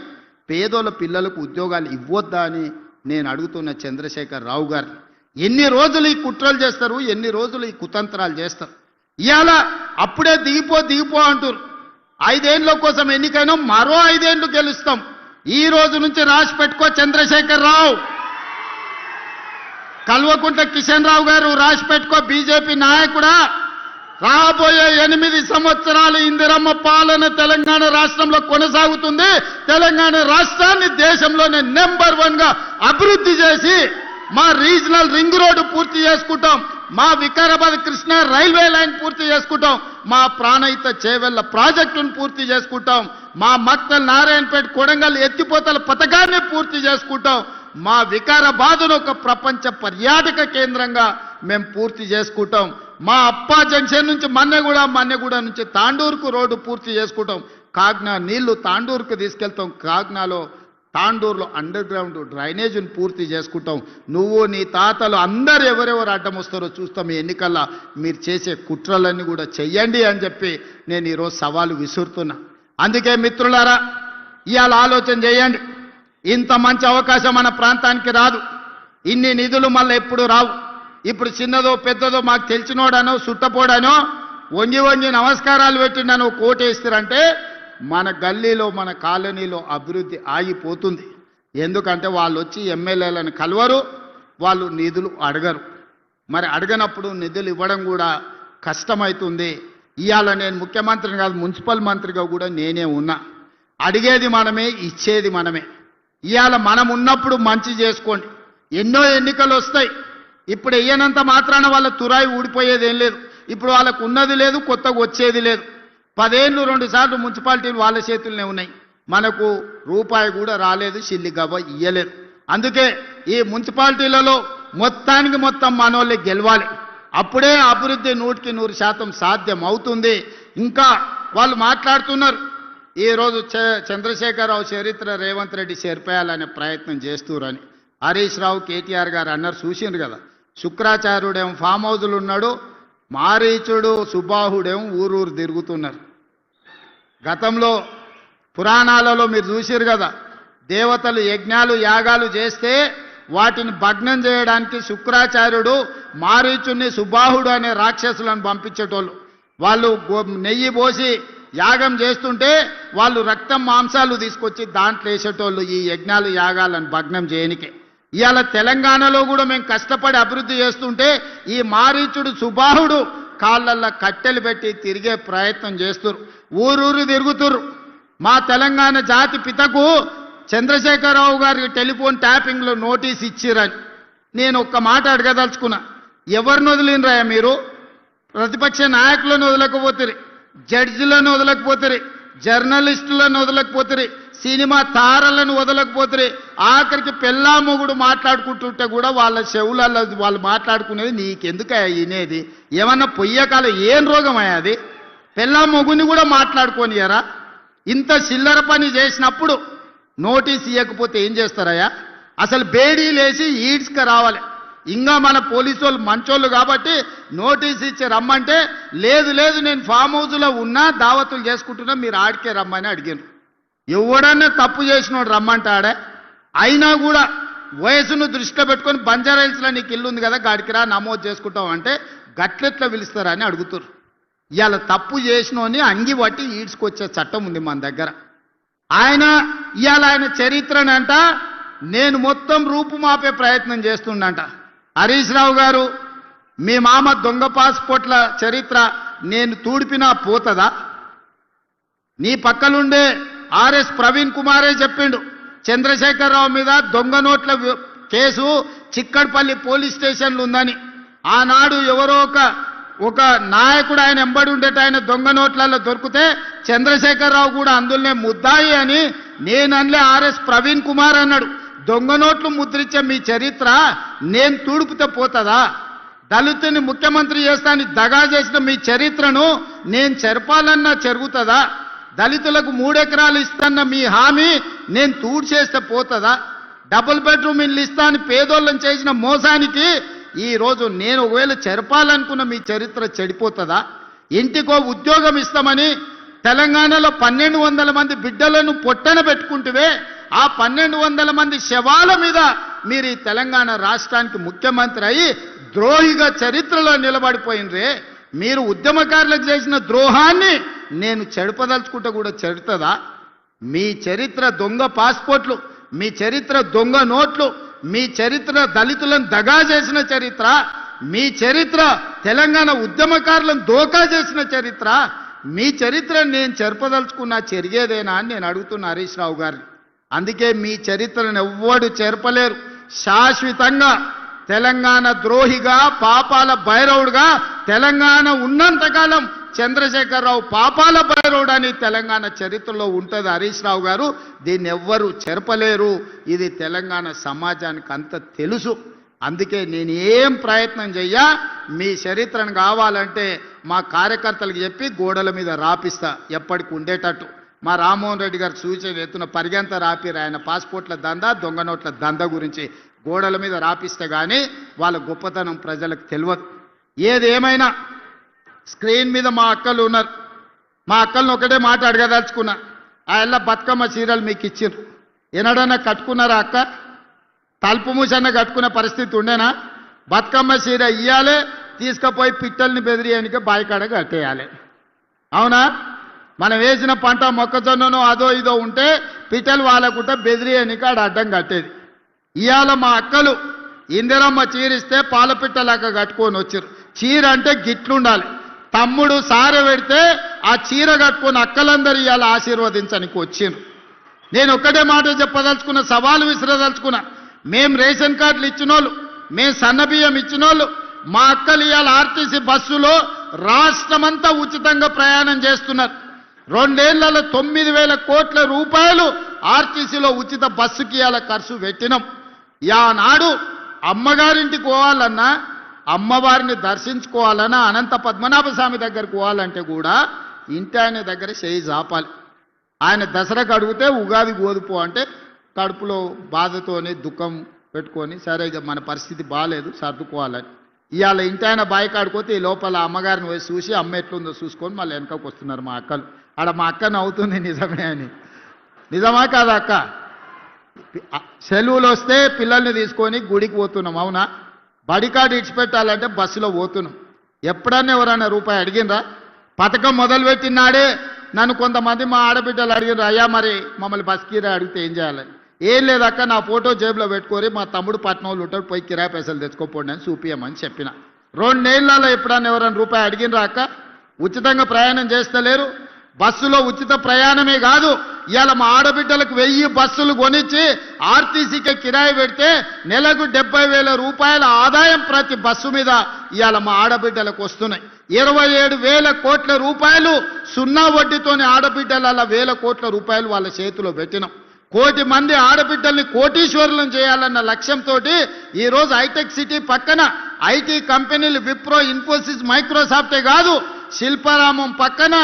పేదోళ్ళ పిల్లలకు ఉద్యోగాలు ఇవ్వొద్దా అని నేను అడుగుతున్న చంద్రశేఖర్ రావు గారు. ఎన్ని రోజులు ఈ కుట్రలు చేస్తారు, ఎన్ని రోజులు ఈ కుతంత్రాలు చేస్తారు? ఇవాళ అప్పుడే దిగిపో అంటారు. 5 ఏళ్ళ కోసం ఎన్నికైనా మరో 5 ఏళ్ళు గెలుస్తాం. ఈ రోజు నుంచి రాసి పెట్టుకో చంద్రశేఖర్ రావు, కల్వకుంట్ల కిషన్ రావు గారు రాసి పెట్టుకో, బీజేపీ నాయకుడా, రాబోయే 8 సంవత్సరాలు ఇందిరమ్మ పాలన తెలంగాణ రాష్ట్రంలో కొనసాగుతుంది. తెలంగాణ రాష్ట్రాన్ని దేశంలోనే నెంబర్ 1 గా అభివృద్ధి చేసి మా రీజనల్ రింగ్ రోడ్డు పూర్తి చేసుకుంటాం, మా వికారాబాద్ కృష్ణ రైల్వే లైన్ పూర్తి చేసుకుంటాం, మా ప్రాణహిత చేవెళ్ల ప్రాజెక్టును పూర్తి చేసుకుంటాం, మా మక్తల్ నారాయణపేట కొడంగల్ ఎత్తిపోతల పథకాన్ని పూర్తి చేసుకుంటాం, మా వికారాబాదును ఒక ప్రపంచ పర్యాటక కేంద్రంగా మేము పూర్తి చేసుకుంటాం, మా అప్పా జంక్షన్ నుంచి మన్నెగూడ నుంచి తాండూరుకు రోడ్డు పూర్తి చేసుకుంటాం, కాగ్నా నీళ్లు తాండూరుకు తీసుకెళ్తాం, కాగ్నాలో తాండూరులో అండర్ గ్రౌండ్ డ్రైనేజీని పూర్తి చేసుకుంటాం. నువ్వు నీ తాతలు అందరు ఎవరెవరు అడ్డం వస్తారో చూస్తాం. ఈ ఎన్నికల్లో మీరు చేసే కుట్రలన్నీ కూడా చెయ్యండి అని చెప్పి నేను ఈరోజు సవాలు విసురుతున్నా. అందుకే మిత్రులారా, ఇవాళ ఆలోచన చేయండి. ఇంత మంచి అవకాశం మన ప్రాంతానికి రాదు, ఇన్ని నిధులు మళ్ళీ ఎప్పుడు రావు. ఇప్పుడు చిన్నదో పెద్దదో మాకు తెలిసినోడనో సుట్టపోడానో వంగి నమస్కారాలు పెట్టిండనో కోటేస్తారంటే మన గల్లీలో మన కాలనీలో అభివృద్ధి ఆగిపోతుంది. ఎందుకంటే వాళ్ళు వచ్చి ఎమ్మెల్యేలను కలవరు, వాళ్ళు నిధులు అడగరు. మరి అడగనప్పుడు నిధులు ఇవ్వడం కూడా కష్టమవుతుంది. ఇవాళ నేను ముఖ్యమంత్రిని కాదు, మున్సిపల్ మంత్రిగా కూడా నేనే ఉన్నా. అడిగేది మనమే, ఇచ్చేది మనమే. ఇవాళ మనం ఉన్నప్పుడు మంచి చేసుకోండి. ఎన్నో ఎన్నికలు వస్తాయి. ఇప్పుడు వెయ్యనంత మాత్రాన వాళ్ళ తురాయి ఊడిపోయేది ఏం లేదు. ఇప్పుడు వాళ్ళకు ఉన్నది లేదు, కొత్తగా వచ్చేది లేదు. 10 ఏళ్ళు 2 సార్లు మున్సిపాలిటీలు వాళ్ళ చేతుల్లోనే ఉన్నాయి. మనకు రూపాయి కూడా రాలేదు, సిల్లి గవ్వ ఇయ్యలేదు. అందుకే ఈ మున్సిపాలిటీలలో మొత్తానికి మొత్తం మనోళ్ళే గెలవాలి. అప్పుడే అభివృద్ధి 100% సాధ్యం అవుతుంది. ఇంకా వాళ్ళు మాట్లాడుతున్నారు, ఈరోజు చంద్రశేఖరరావు చరిత్ర రేవంత్ రెడ్డి చేర్పేయాలనే ప్రయత్నం చేస్తురని. హరీష్ రావు కేటీఆర్ గారు అన్నారు, చూసిండ్రు కదా. శుక్రాచార్యుడేమో ఫామ్ హౌజులు ఉన్నాడు, మారీచుడు సుబాహుడేమో ఊరూరు తిరుగుతున్నారు. గతంలో పురాణాలలో మీరు చూసిరు కదా, దేవతలు యజ్ఞాలు యాగాలు చేస్తే వాటిని భగ్నం చేయడానికి శుక్రాచార్యుడు మారీచుని సుబాహుడు అనే రాక్షసులను పంపించేటోళ్ళు. వాళ్ళు నెయ్యి పోసి యాగం చేస్తుంటే వాళ్ళు రక్తం మాంసాలు తీసుకొచ్చి దాంట్లో వేసేటోళ్ళు ఈ యజ్ఞాలు యాగాలను భగ్నం చేయనికే. ఇవాళ తెలంగాణలో కూడా మేము కష్టపడి అభివృద్ధి చేస్తుంటే ఈ మారీచుడు సుబాహుడు కాళ్ళల్లో కట్టెలు పెట్టి తిరిగే ప్రయత్నం చేస్తున్నారు, ఊరూరు తిరుగుతురు. మా తెలంగాణ జాతి పితకు చంద్రశేఖరరావు గారికి టెలిఫోన్ ట్యాపింగ్లో నోటీస్ ఇచ్చిరని నేను ఒక్క మాట అడగదలుచుకున్నా. ఎవరిని వదిలినరాయా మీరు? ప్రతిపక్ష నాయకులను వదలకపోతే, జడ్జిలను వదలకపోతే, జర్నలిస్టులను వదలకపోతే, సినిమా తారలను వదలకపోతే, ఆఖరికి పెళ్ళా మొగుడు మాట్లాడుకుంటుంటే కూడా వాళ్ళ చెవులలో వాళ్ళు మాట్లాడుకునేది నీకెందుకయ్యా వినేది? ఏమన్నా పొయ్యకాల ఏం రోగం అయ్యా అది? పెళ్ళా మొగుని కూడా మాట్లాడుకోనియరా? ఇంత చిల్లర పని చేసినప్పుడు నోటీస్ ఇవ్వకపోతే ఏం చేస్తారయ్యా? అసలు బేడీలేసి ఈడ్స్కి రావాలి. ఇంకా మన పోలీసు వాళ్ళు మంచోళ్ళు కాబట్టి నోటీస్ ఇచ్చి రమ్మంటే లేదు లేదు నేను ఫామ్ హౌస్లో ఉన్నా దావతులు చేసుకుంటున్నా మీరు ఆడికే రమ్మని అడిగాను. ఎవడన్నా తప్పు చేసినోడు రమ్మంటాడే? అయినా కూడా వయసును దృష్టిలో పెట్టుకొని బంజారాహిల్స్లో నీకు ఇల్లు ఉంది కదా గాడికి రా నమోదు చేసుకుంటావు అంటే గట్లెట్లా పిలుస్తారా అని అడుగుతారు. ఇవాళ తప్పు చేసినోని అంగి పట్టి ఈడ్చుకొచ్చే చట్టం ఉంది మన దగ్గర. ఇవాళ ఆయన చరిత్రనంట నేను మొత్తం రూపుమాపే ప్రయత్నం చేస్తుండంట. హరీష్ రావు గారు, మీ మామ దొంగ పాస్పోర్ట్ల చరిత్ర నేను తూడిపినా పోతుందా? నీ పక్కలుండే ఆర్ఎస్ ప్రవీణ్ కుమారే చెప్పిండు, చంద్రశేఖరరావు మీద దొంగ నోట్ల కేసు చిక్కడపల్లి పోలీస్ స్టేషన్లు ఉందని. ఆనాడు ఎవరో ఒక నాయకుడు ఆయన ఎంబడి ఉండేట ఆయన దొంగ నోట్లలో దొరికితే చంద్రశేఖరరావు కూడా అందులోనే ముద్దాయి అని నేనన్లే ఆర్ఎస్ ప్రవీణ్ కుమార్ అన్నాడు. దొంగ నోట్లు ముద్రించే మీ చరిత్ర నేను తూడుపుతే పోతుందా? దళితుని ముఖ్యమంత్రి చేస్తానని దగా చేసిన మీ చరిత్రను నేను చెరపాలన్నా జరుగుతుందా? దళితులకు 3 ఎకరాలు ఇస్తాన్న మీ హామీ నేను తూడ్చేస్తే పోతుందా? డబుల్ బెడ్రూమ్ ఇల్లు ఇస్తానని పేదోళ్ళని చేసిన మోసానికి ఈరోజు నేను ఒకవేళ చెరపాలనుకున్న మీ చరిత్ర చెడిపోతుందా? ఇంటికో ఉద్యోగం ఇస్తామని తెలంగాణలో 1200 మంది బిడ్డలను పొట్టన పెట్టుకుంటువే, ఆ 1200 మంది శవాల మీద మీరు ఈ తెలంగాణ రాష్ట్రానికి ముఖ్యమంత్రి అయ్యి ద్రోహిగా చరిత్రలో నిలబడిపోయినరే. మీరు ఉద్యమకారులకు చేసిన ద్రోహాన్ని నేను చెడపదలుచుకుంటే కూడా చెడుతుందా? మీ చరిత్ర దొంగ పాస్పోర్ట్లు, మీ చరిత్ర దొంగ నోట్లు, మీ చరిత్ర దళితులను దగా చేసిన చరిత్ర, మీ చరిత్ర తెలంగాణ ఉద్యమకారులను దోకా చేసిన చరిత్ర, మీ చరిత్ర నేను చెరపదలుచుకున్నా చెరిగేదేనా అని నేను అడుగుతున్నా హరీష్ రావు గారిని. అందుకే మీ చరిత్రను ఎవ్వడు చెరపలేరు. శాశ్వతంగా తెలంగాణ ద్రోహిగా, పాపాల భైరవుడుగా తెలంగాణ ఉన్నంతకాలం చంద్రశేఖరరావు పాపాల భైరవుడు అని తెలంగాణ చరిత్రలో ఉంటుంది హరీష్ రావు గారు. దీన్ని ఎవ్వరు చెరపలేరు. ఇది తెలంగాణ సమాజానికి అంత తెలుసు. అందుకే నేను ఏం ప్రయత్నం చెయ్యా, మీ చరిత్రను కావాలంటే మా కార్యకర్తలకు చెప్పి గోడల మీద రాపిస్తా ఎప్పటికి ఉండేటట్టు. మా రామ్మోహన్ రెడ్డి గారు సూచన ఎత్తున పరిగెంత రాపిరు ఆయన పాస్పోర్ట్ల దందా, దొంగ నోట్ల దందా గురించి గోడల మీద రాపిస్తే కానీ వాళ్ళ గొప్పతనం ప్రజలకు తెలియదు. ఏదేమైనా స్క్రీన్ మీద మా అక్కలు ఉన్నారు. మా అక్కలను ఒకటే మాట అడగదలుచుకున్నా. ఆ ఎల్ల బతుకమ్మ చీరలు మీకు ఇచ్చిండ్రు, ఎన్నడన్నా కట్టుకున్నారా అక్క? తలుపు మూసన్న కట్టుకునే పరిస్థితి ఉండేనా? బతుకమ్మ చీర ఇయ్యాలి, తీసుకుపోయి పిట్టల్ని బెదిరియడానికి బాయికాడ కట్టేయాలి. అవునా? మనం వేసిన పంట మొక్కజొన్ననో అదో ఇదో ఉంటే పిట్టలు వాళ్ళకుంటే బెదిరియడానికి ఆడ అడ్డం కట్టేది. ఇవాళ మా అక్కలు ఇందిరమ్మ చీరిస్తే పాల పిట్టలాగా కట్టుకొని వచ్చారు. చీర అంటే గిట్లుండాలి. తమ్ముడు సార పెడితే ఆ చీర కట్టుకొని అక్కలందరూ ఇవాళ ఆశీర్వదించడానికి వచ్చిండ్రు. నేను ఒక్కటే మాట చెప్పదలుచుకున్న, సవాలు విసిరదలుచుకున్నా. మేం రేషన్ కార్డులు ఇచ్చినోళ్ళు, మేం సన్నబియ్యం ఇచ్చినోళ్ళు, మా అక్కలు ఇవాళ ఆర్టీసీ బస్సులో రాష్ట్రమంతా ఉచితంగా ప్రయాణం చేస్తున్నారు. 2 ఏళ్లలో 9,000 కోట్ల రూపాయలు ఆర్టీసీలో ఉచిత బస్సుకి ఇవాళ ఖర్చు పెట్టినాం. యానాడు అమ్మగారింటికి పోవాలన్నా, అమ్మవారిని దర్శించుకోవాలన్నా, అనంత పద్మనాభ స్వామి దగ్గరకు పోవాలంటే కూడా ఇంటి ఆయన దగ్గర చేయి జాపాలి. ఆయన దసరాకు అడిగితే ఉగాది గోదుపో అంటే కడుపులో బాధతోని దుఃఖం పెట్టుకొని సరే ఇక మన పరిస్థితి బాగాలేదు సర్దుకోవాలని ఇవాళ ఇంటి ఆయన బాయి కాడిపోతే ఈ లోపల అమ్మగారిని పోయి చూసి అమ్మ ఎట్లుందో చూసుకొని మళ్ళీ వెనకకు వస్తున్నారు మా అక్కలు. ఆడ మా అక్కను అవుతుంది నిజమే అని. నిజమా కాదా అక్క? సెలవులు వస్తే పిల్లల్ని తీసుకొని గుడికి పోతున్నాం. అవునా? బడికాడు ఇడిచిపెట్టాలంటే బస్సులో పోతున్నాం. ఎప్పుడన్నా ఎవరన్నా రూపాయి అడిగినరా? పథకం మొదలుపెట్టినాడే నన్ను కొంతమంది మా ఆడబిడ్డలు అడిగినారు, అయ్యా మరి మమ్మల్ని బస్ కిరాయి అడిగితే ఏం చేయాలి? ఏం లేదక్క, నా ఫోటో జేబులో పెట్టుకొని మా తమ్ముడు పట్నంలో ఉంటాడు, పోయి కిరాయి పైసలు తెచ్చుకోపోండి అని చూపియమని చెప్పిన. 2 ఏళ్లలో ఎప్పుడన్నా ఎవరైనా రూపాయి అడిగినరా అక్క? ఉచితంగా ప్రయాణం చేస్తలేరు. బస్సులో ఉచిత ప్రయాణమే కాదు, ఇవాళ మా ఆడబిడ్డలకు 1000 బస్సులు కొనిచ్చి ఆర్టీసీకి కిరాయి పెడితే నెలకు 70,000 రూపాయల ఆదాయం ప్రతి బస్సు మీద ఇవాళ మా ఆడబిడ్డలకు వస్తున్నాయి. 27,000 కోట్ల రూపాయలు సున్నా వడ్డీతోని ఆడబిడ్డల 1,000 కోట్ల రూపాయలు వాళ్ళ చేతిలో పెట్టినాం. 1 కోటి మంది ఆడబిడ్డల్ని కోటీశ్వరులను చేయాలన్న లక్ష్యంతో ఈరోజు హైటెక్ సిటీ పక్కన ఐటీ కంపెనీలు విప్రో, ఇన్ఫోసిస్, మైక్రోసాఫ్టే కాదు, శిల్పారామం పక్కన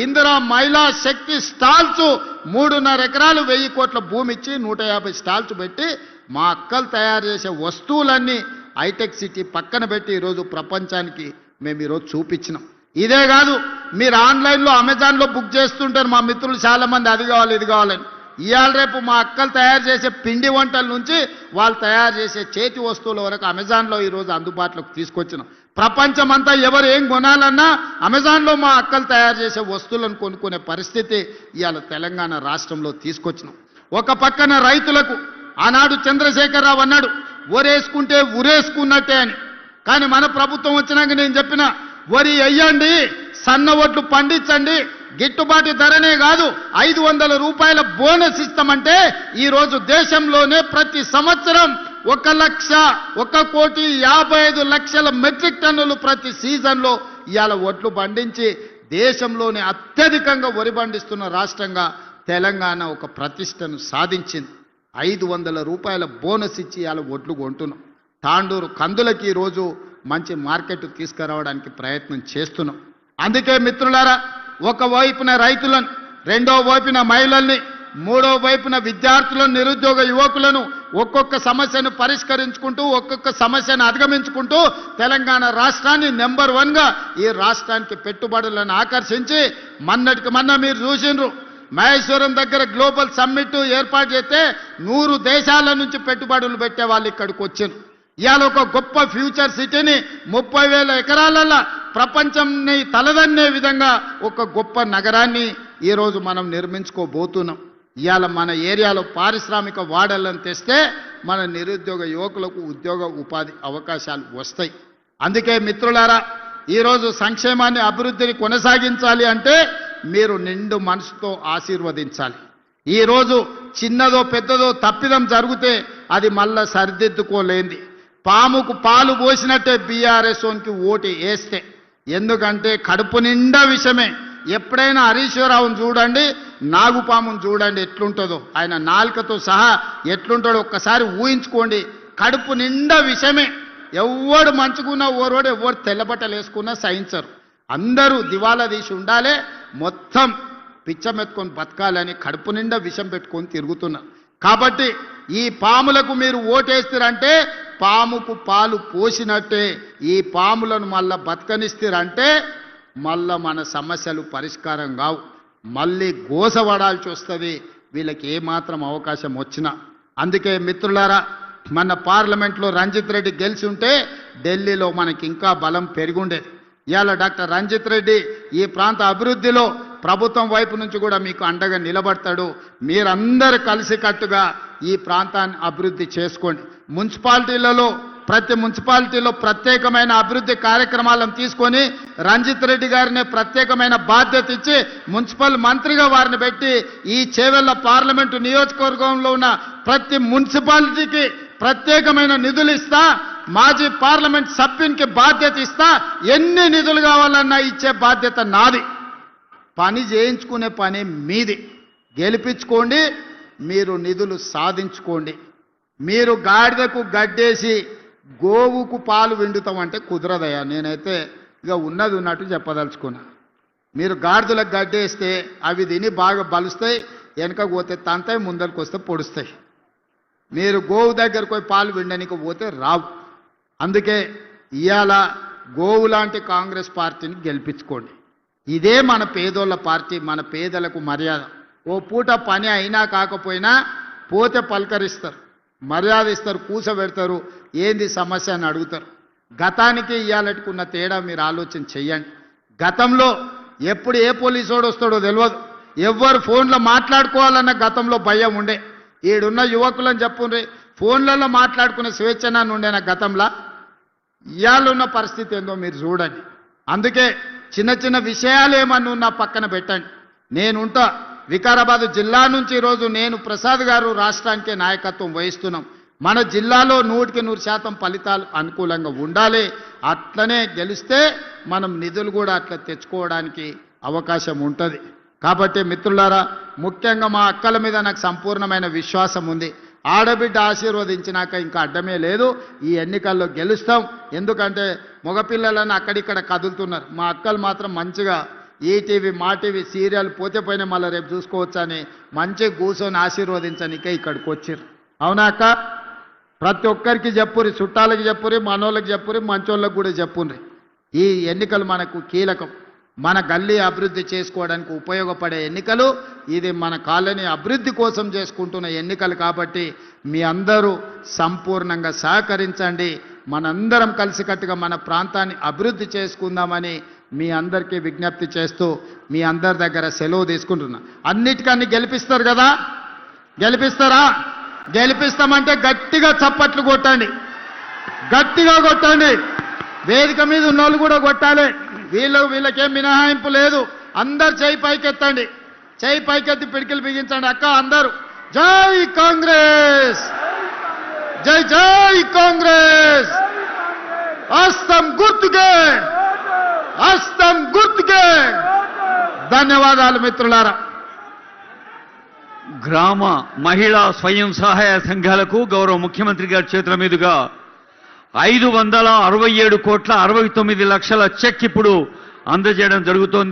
ఇందిరా మహిళా శక్తి స్టాల్స్ 3.5 ఎకరాలు 1000 కోట్ల భూమి ఇచ్చి 150 స్టాల్స్ పెట్టి మా అక్కలు తయారు చేసే వస్తువులన్నీ హైటెక్ సిటీ పక్కన పెట్టి ఈరోజు ప్రపంచానికి మేము ఈరోజు చూపించినాం. ఇదే కాదు, మీరు ఆన్లైన్లో అమెజాన్లో బుక్ చేస్తుంటారు మా మిత్రులు చాలామంది, అది కావాలి ఇది కావాలని. ఇవాళ రేపు మా అక్కలు తయారు చేసే పిండి వంటల నుంచి వాళ్ళు తయారు చేసే చేతి వస్తువుల వరకు అమెజాన్లో ఈరోజు అందుబాటులోకి తీసుకొచ్చినాం. ప్రపంచమంతా ఎవరు ఏం కొనాలన్నా అమెజాన్లో మా అక్కలు తయారు చేసే వస్తువులను కొనుక్కునే పరిస్థితి ఇవాళ తెలంగాణ రాష్ట్రంలో తీసుకొచ్చినాం. ఒక పక్కన రైతులకు ఆనాడు చంద్రశేఖరరావు అన్నాడు వరేసుకుంటే ఉరేసుకున్నట్టే అని. కానీ మన ప్రభుత్వం వచ్చినాక నేను చెప్పిన వరి వేయండి, సన్న ఒడ్లు పండించండి, గిట్టుబాటు ధరనే కాదు 500 రూపాయల బోనస్ ఇస్తామంటే ఈరోజు దేశంలోనే ప్రతి సంవత్సరం 1,55,00,000 మెట్రిక్ టన్నులు ప్రతి సీజన్లో ఇవాళ ఒడ్లు పండించి దేశంలోనే అత్యధికంగా వరి పండిస్తున్న రాష్ట్రంగా తెలంగాణ ఒక ప్రతిష్టను సాధించింది. 500 రూపాయల బోనస్ ఇచ్చి ఇవాళ ఒడ్లు కొంటున్నాం. తాండూరు కందులకి ఈరోజు మంచి మార్కెట్ తీసుకురావడానికి ప్రయత్నం చేస్తున్నాం. అందుకే మిత్రులారా, ఒకవైపున రైతులను, రెండో వైపున మహిళల్ని, మూడో వైపున విద్యార్థులను, నిరుద్యోగ యువకులను ఒక్కొక్క సమస్యను పరిష్కరించుకుంటూ ఒక్కొక్క సమస్యను అధిగమించుకుంటూ తెలంగాణ రాష్ట్రాన్ని నెంబర్ 1గా ఈ రాష్ట్రానికి పెట్టుబడులను ఆకర్షించి మొన్నటికి మొన్న మీరు చూసిండ్రు మహేశ్వరం దగ్గర గ్లోబల్ సమ్మిట్ ఏర్పాటు చేస్తే 100 దేశాల నుంచి పెట్టుబడులు పెట్టే వాళ్ళు ఇక్కడికి వచ్చారు. ఇవాళ ఒక గొప్ప ఫ్యూచర్ సిటీని 30,000 ఎకరాలలో ప్రపంచంని తలదన్నే విధంగా ఒక గొప్ప నగరాన్ని ఈరోజు మనం నిర్మించుకోబోతున్నాం. ఇవాళ మన ఏరియాలో పారిశ్రామిక వాడలను తెస్తే మన నిరుద్యోగ యువకులకు ఉద్యోగ ఉపాధి అవకాశాలు వస్తాయి. అందుకే మిత్రులారా, ఈరోజు సంక్షేమాన్ని అభివృద్ధిని కొనసాగించాలి అంటే మీరు నిండు మనసుతో ఆశీర్వదించాలి. ఈరోజు చిన్నదో పెద్దదో తప్పిదం జరిగితే అది మళ్ళా సరిదిద్దుకోలేంది. పాముకు పాలు పోసినట్టే బీఆర్ఎస్కి ఓటు వేస్తే, ఎందుకంటే కడుపు నిండా విషమే. ఎప్పుడైనా హరీశ్వరరావును చూడండి, నాగుపామును చూడండి ఎట్లుంటుందో, ఆయన నాలుకతో సహా ఎట్లుంటాడో ఒక్కసారి ఊహించుకోండి. కడుపు నిండా విషమే. ఎవడు మంచుకున్నా ఓరోడు, ఎవరు తెల్లబట్టలు వేసుకున్నా సహించరు. అందరూ దివాలా తీసి ఉండాలి, మొత్తం పిచ్చమెత్తుకొని బతకాలని కడుపు నిండా విషం పెట్టుకొని తిరుగుతున్నారు. కాబట్టి ఈ పాములకు మీరు ఓటేస్తారంటే పాముకు పాలు పోసినట్టే. ఈ పాములను మళ్ళా బతకనిస్తారంటే మళ్ళా మన సమస్యలు పరిష్కారం కావు, మళ్ళీ గోసపడాల్సి వస్తుంది వీళ్ళకి ఏమాత్రం అవకాశం వచ్చినా. అందుకే మిత్రులారా, మన పార్లమెంట్లో రంజిత్ రెడ్డి గెలిచి ఉంటే ఢిల్లీలో మనకి ఇంకా బలం పెరిగుండేది. ఇవాళ డాక్టర్ రంజిత్ రెడ్డి ఈ ప్రాంత అభివృద్ధిలో ప్రభుత్వం వైపు నుంచి కూడా మీకు అండగా నిలబడతాడు. మీరందరూ కలిసికట్టుగా ఈ ప్రాంతాన్ని అభివృద్ధి చేసుకోండి. మున్సిపాలిటీలలో ప్రతి మున్సిపాలిటీలో ప్రత్యేకమైన అభివృద్ధి కార్యక్రమాలను తీసుకొని రంజిత్ రెడ్డి గారిని ప్రత్యేకమైన బాధ్యత ఇచ్చి మున్సిపల్ మంత్రిగా వారిని పెట్టి ఈ చేవెళ్ల పార్లమెంటు నియోజకవర్గంలో ఉన్న ప్రతి మున్సిపాలిటీకి ప్రత్యేకమైన నిధులు ఇస్తా, మాజీ పార్లమెంట్ సభ్యునికి బాధ్యత ఇస్తా, ఎన్ని నిధులు కావాలన్నా ఇచ్చే బాధ్యత నాది. పని చేయించుకునే పని మీది. గెలిపించుకోండి, మీరు నిధులు సాధించుకోండి. మీరు గాడిదకు గడ్డేసి గోవుకు పాలు విండుతామంటే కుదరదయ్యా. నేనైతే ఇక ఉన్నది ఉన్నట్టు చెప్పదలుచుకున్నా. మీరు గాడిదలకు గడ్డేస్తే అవి తిని బాగా బలుస్తాయి, వెనక పోతే తంతాయి, ముందరికి వస్తే పొడుస్తాయి. మీరు గోవు దగ్గరకు పోయి పాలు విండనికి పోతే రావు. అందుకే ఇవాళ గోవు లాంటి కాంగ్రెస్ పార్టీని గెలిపించుకోండి. ఇదే మన పేదోళ్ళ పార్టీ, మన పేదలకు మర్యాద. ఓ పూట పని అయినా కాకపోయినా పోతే పలకరిస్తారు, మర్యాద ఇస్తారు, కూసబెడతారు, ఏంది సమస్య అని అడుగుతారు. గతానికి ఇవాళకున్న తేడా మీరు ఆలోచన చెయ్యండి. గతంలో ఎప్పుడు ఏ పోలీసోడు వస్తాడో తెలియదు, ఎవ్వరు ఫోన్లో మాట్లాడుకోవాలన్న గతంలో భయం ఉండే. ఈడున్న యువకులని చెప్పుండ్రి, ఫోన్లలో మాట్లాడుకునే స్వేచ్ఛన ఉండేనా గతంలో? ఇవాళ ఉన్న పరిస్థితి ఏందో మీరు చూడండి. అందుకే చిన్న చిన్న విషయాలు ఏమన్నా ఉన్నా పక్కన పెట్టండి. నేనుంటా. వికారాబాద్ జిల్లా నుంచి ఈరోజు నేను ప్రసాద్ గారు రాష్ట్రానికే నాయకత్వం వహిస్తున్నాం. మన జిల్లాలో 100% ఫలితాలు అనుకూలంగా ఉండాలి. అట్లనే గెలిస్తే మనం నిధులు కూడా అట్లా తెచ్చుకోవడానికి అవకాశం ఉంటుంది. కాబట్టి మిత్రులారా, ముఖ్యంగా మా అక్కల మీద నాకు సంపూర్ణమైన విశ్వాసం ఉంది. ఆడబిడ్డ ఆశీర్వదించినాక ఇంకా అడ్డమే లేదు. ఈ ఎన్నికల్లో గెలుస్తాం. ఎందుకంటే మగపిల్లలను అక్కడిక్కడ కదులుతున్నారు. మా అక్కలు మాత్రం మంచిగా ఈటీవీ మా టీవీ సీరియల్ పోతే పోయినా మళ్ళీ రేపు చూసుకోవచ్చని మంచి కూర్చొని ఆశీర్వదించనికే ఇక్కడికి వచ్చారు. అవునా అక్క? ప్రతి ఒక్కరికి చెప్పురి, చుట్టాలకి చెప్పురి, మనోళ్ళకి చెప్పురి, మంచోళ్ళకి కూడా చెప్పుండ్రి. ఈ ఎన్నికలు మనకు కీలకం. మన గల్లీ అభివృద్ధి చేసుకోవడానికి ఉపయోగపడే ఎన్నికలు. ఇది మన కాలనీ అభివృద్ధి కోసం చేసుకుంటున్న ఎన్నికలు. కాబట్టి మీ అందరూ సంపూర్ణంగా సహకరించండి. మనందరం కలిసికట్టుగా మన ప్రాంతాన్ని అభివృద్ధి చేసుకుందామని మీ అందరికీ విజ్ఞప్తి చేస్తూ మీ అందరి దగ్గర సెలవు తీసుకుంటున్నా. అన్నిటికన్నీ గెలిపిస్తారు కదా? గెలిపిస్తారా? గెలిపిస్తామంటే గట్టిగా చప్పట్లు కొట్టండి, గట్టిగా కొట్టండి. వేదిక మీద ఉన్నోళ్ళు కూడా కొట్టాలి. వీళ్ళకేం మినహాయింపు లేదు. అందరు చేయి పైకెత్తండి, చేయి పైకెత్తి పిడికిలు బిగించండి. అక్క అందరూ జై కాంగ్రెస్, జై జై కాంగ్రెస్, హస్తం గుర్తుకే, హస్తం గుర్తుకే. ధన్యవాదాలు మిత్రులారా. గ్రామ మహిళా స్వయం సహాయ సంఘాలకు గౌరవ ముఖ్యమంత్రి గారి చేతుల మీదుగా 567,69,00,000 చెక్ ఇప్పుడు అందజేయడం జరుగుతోంది.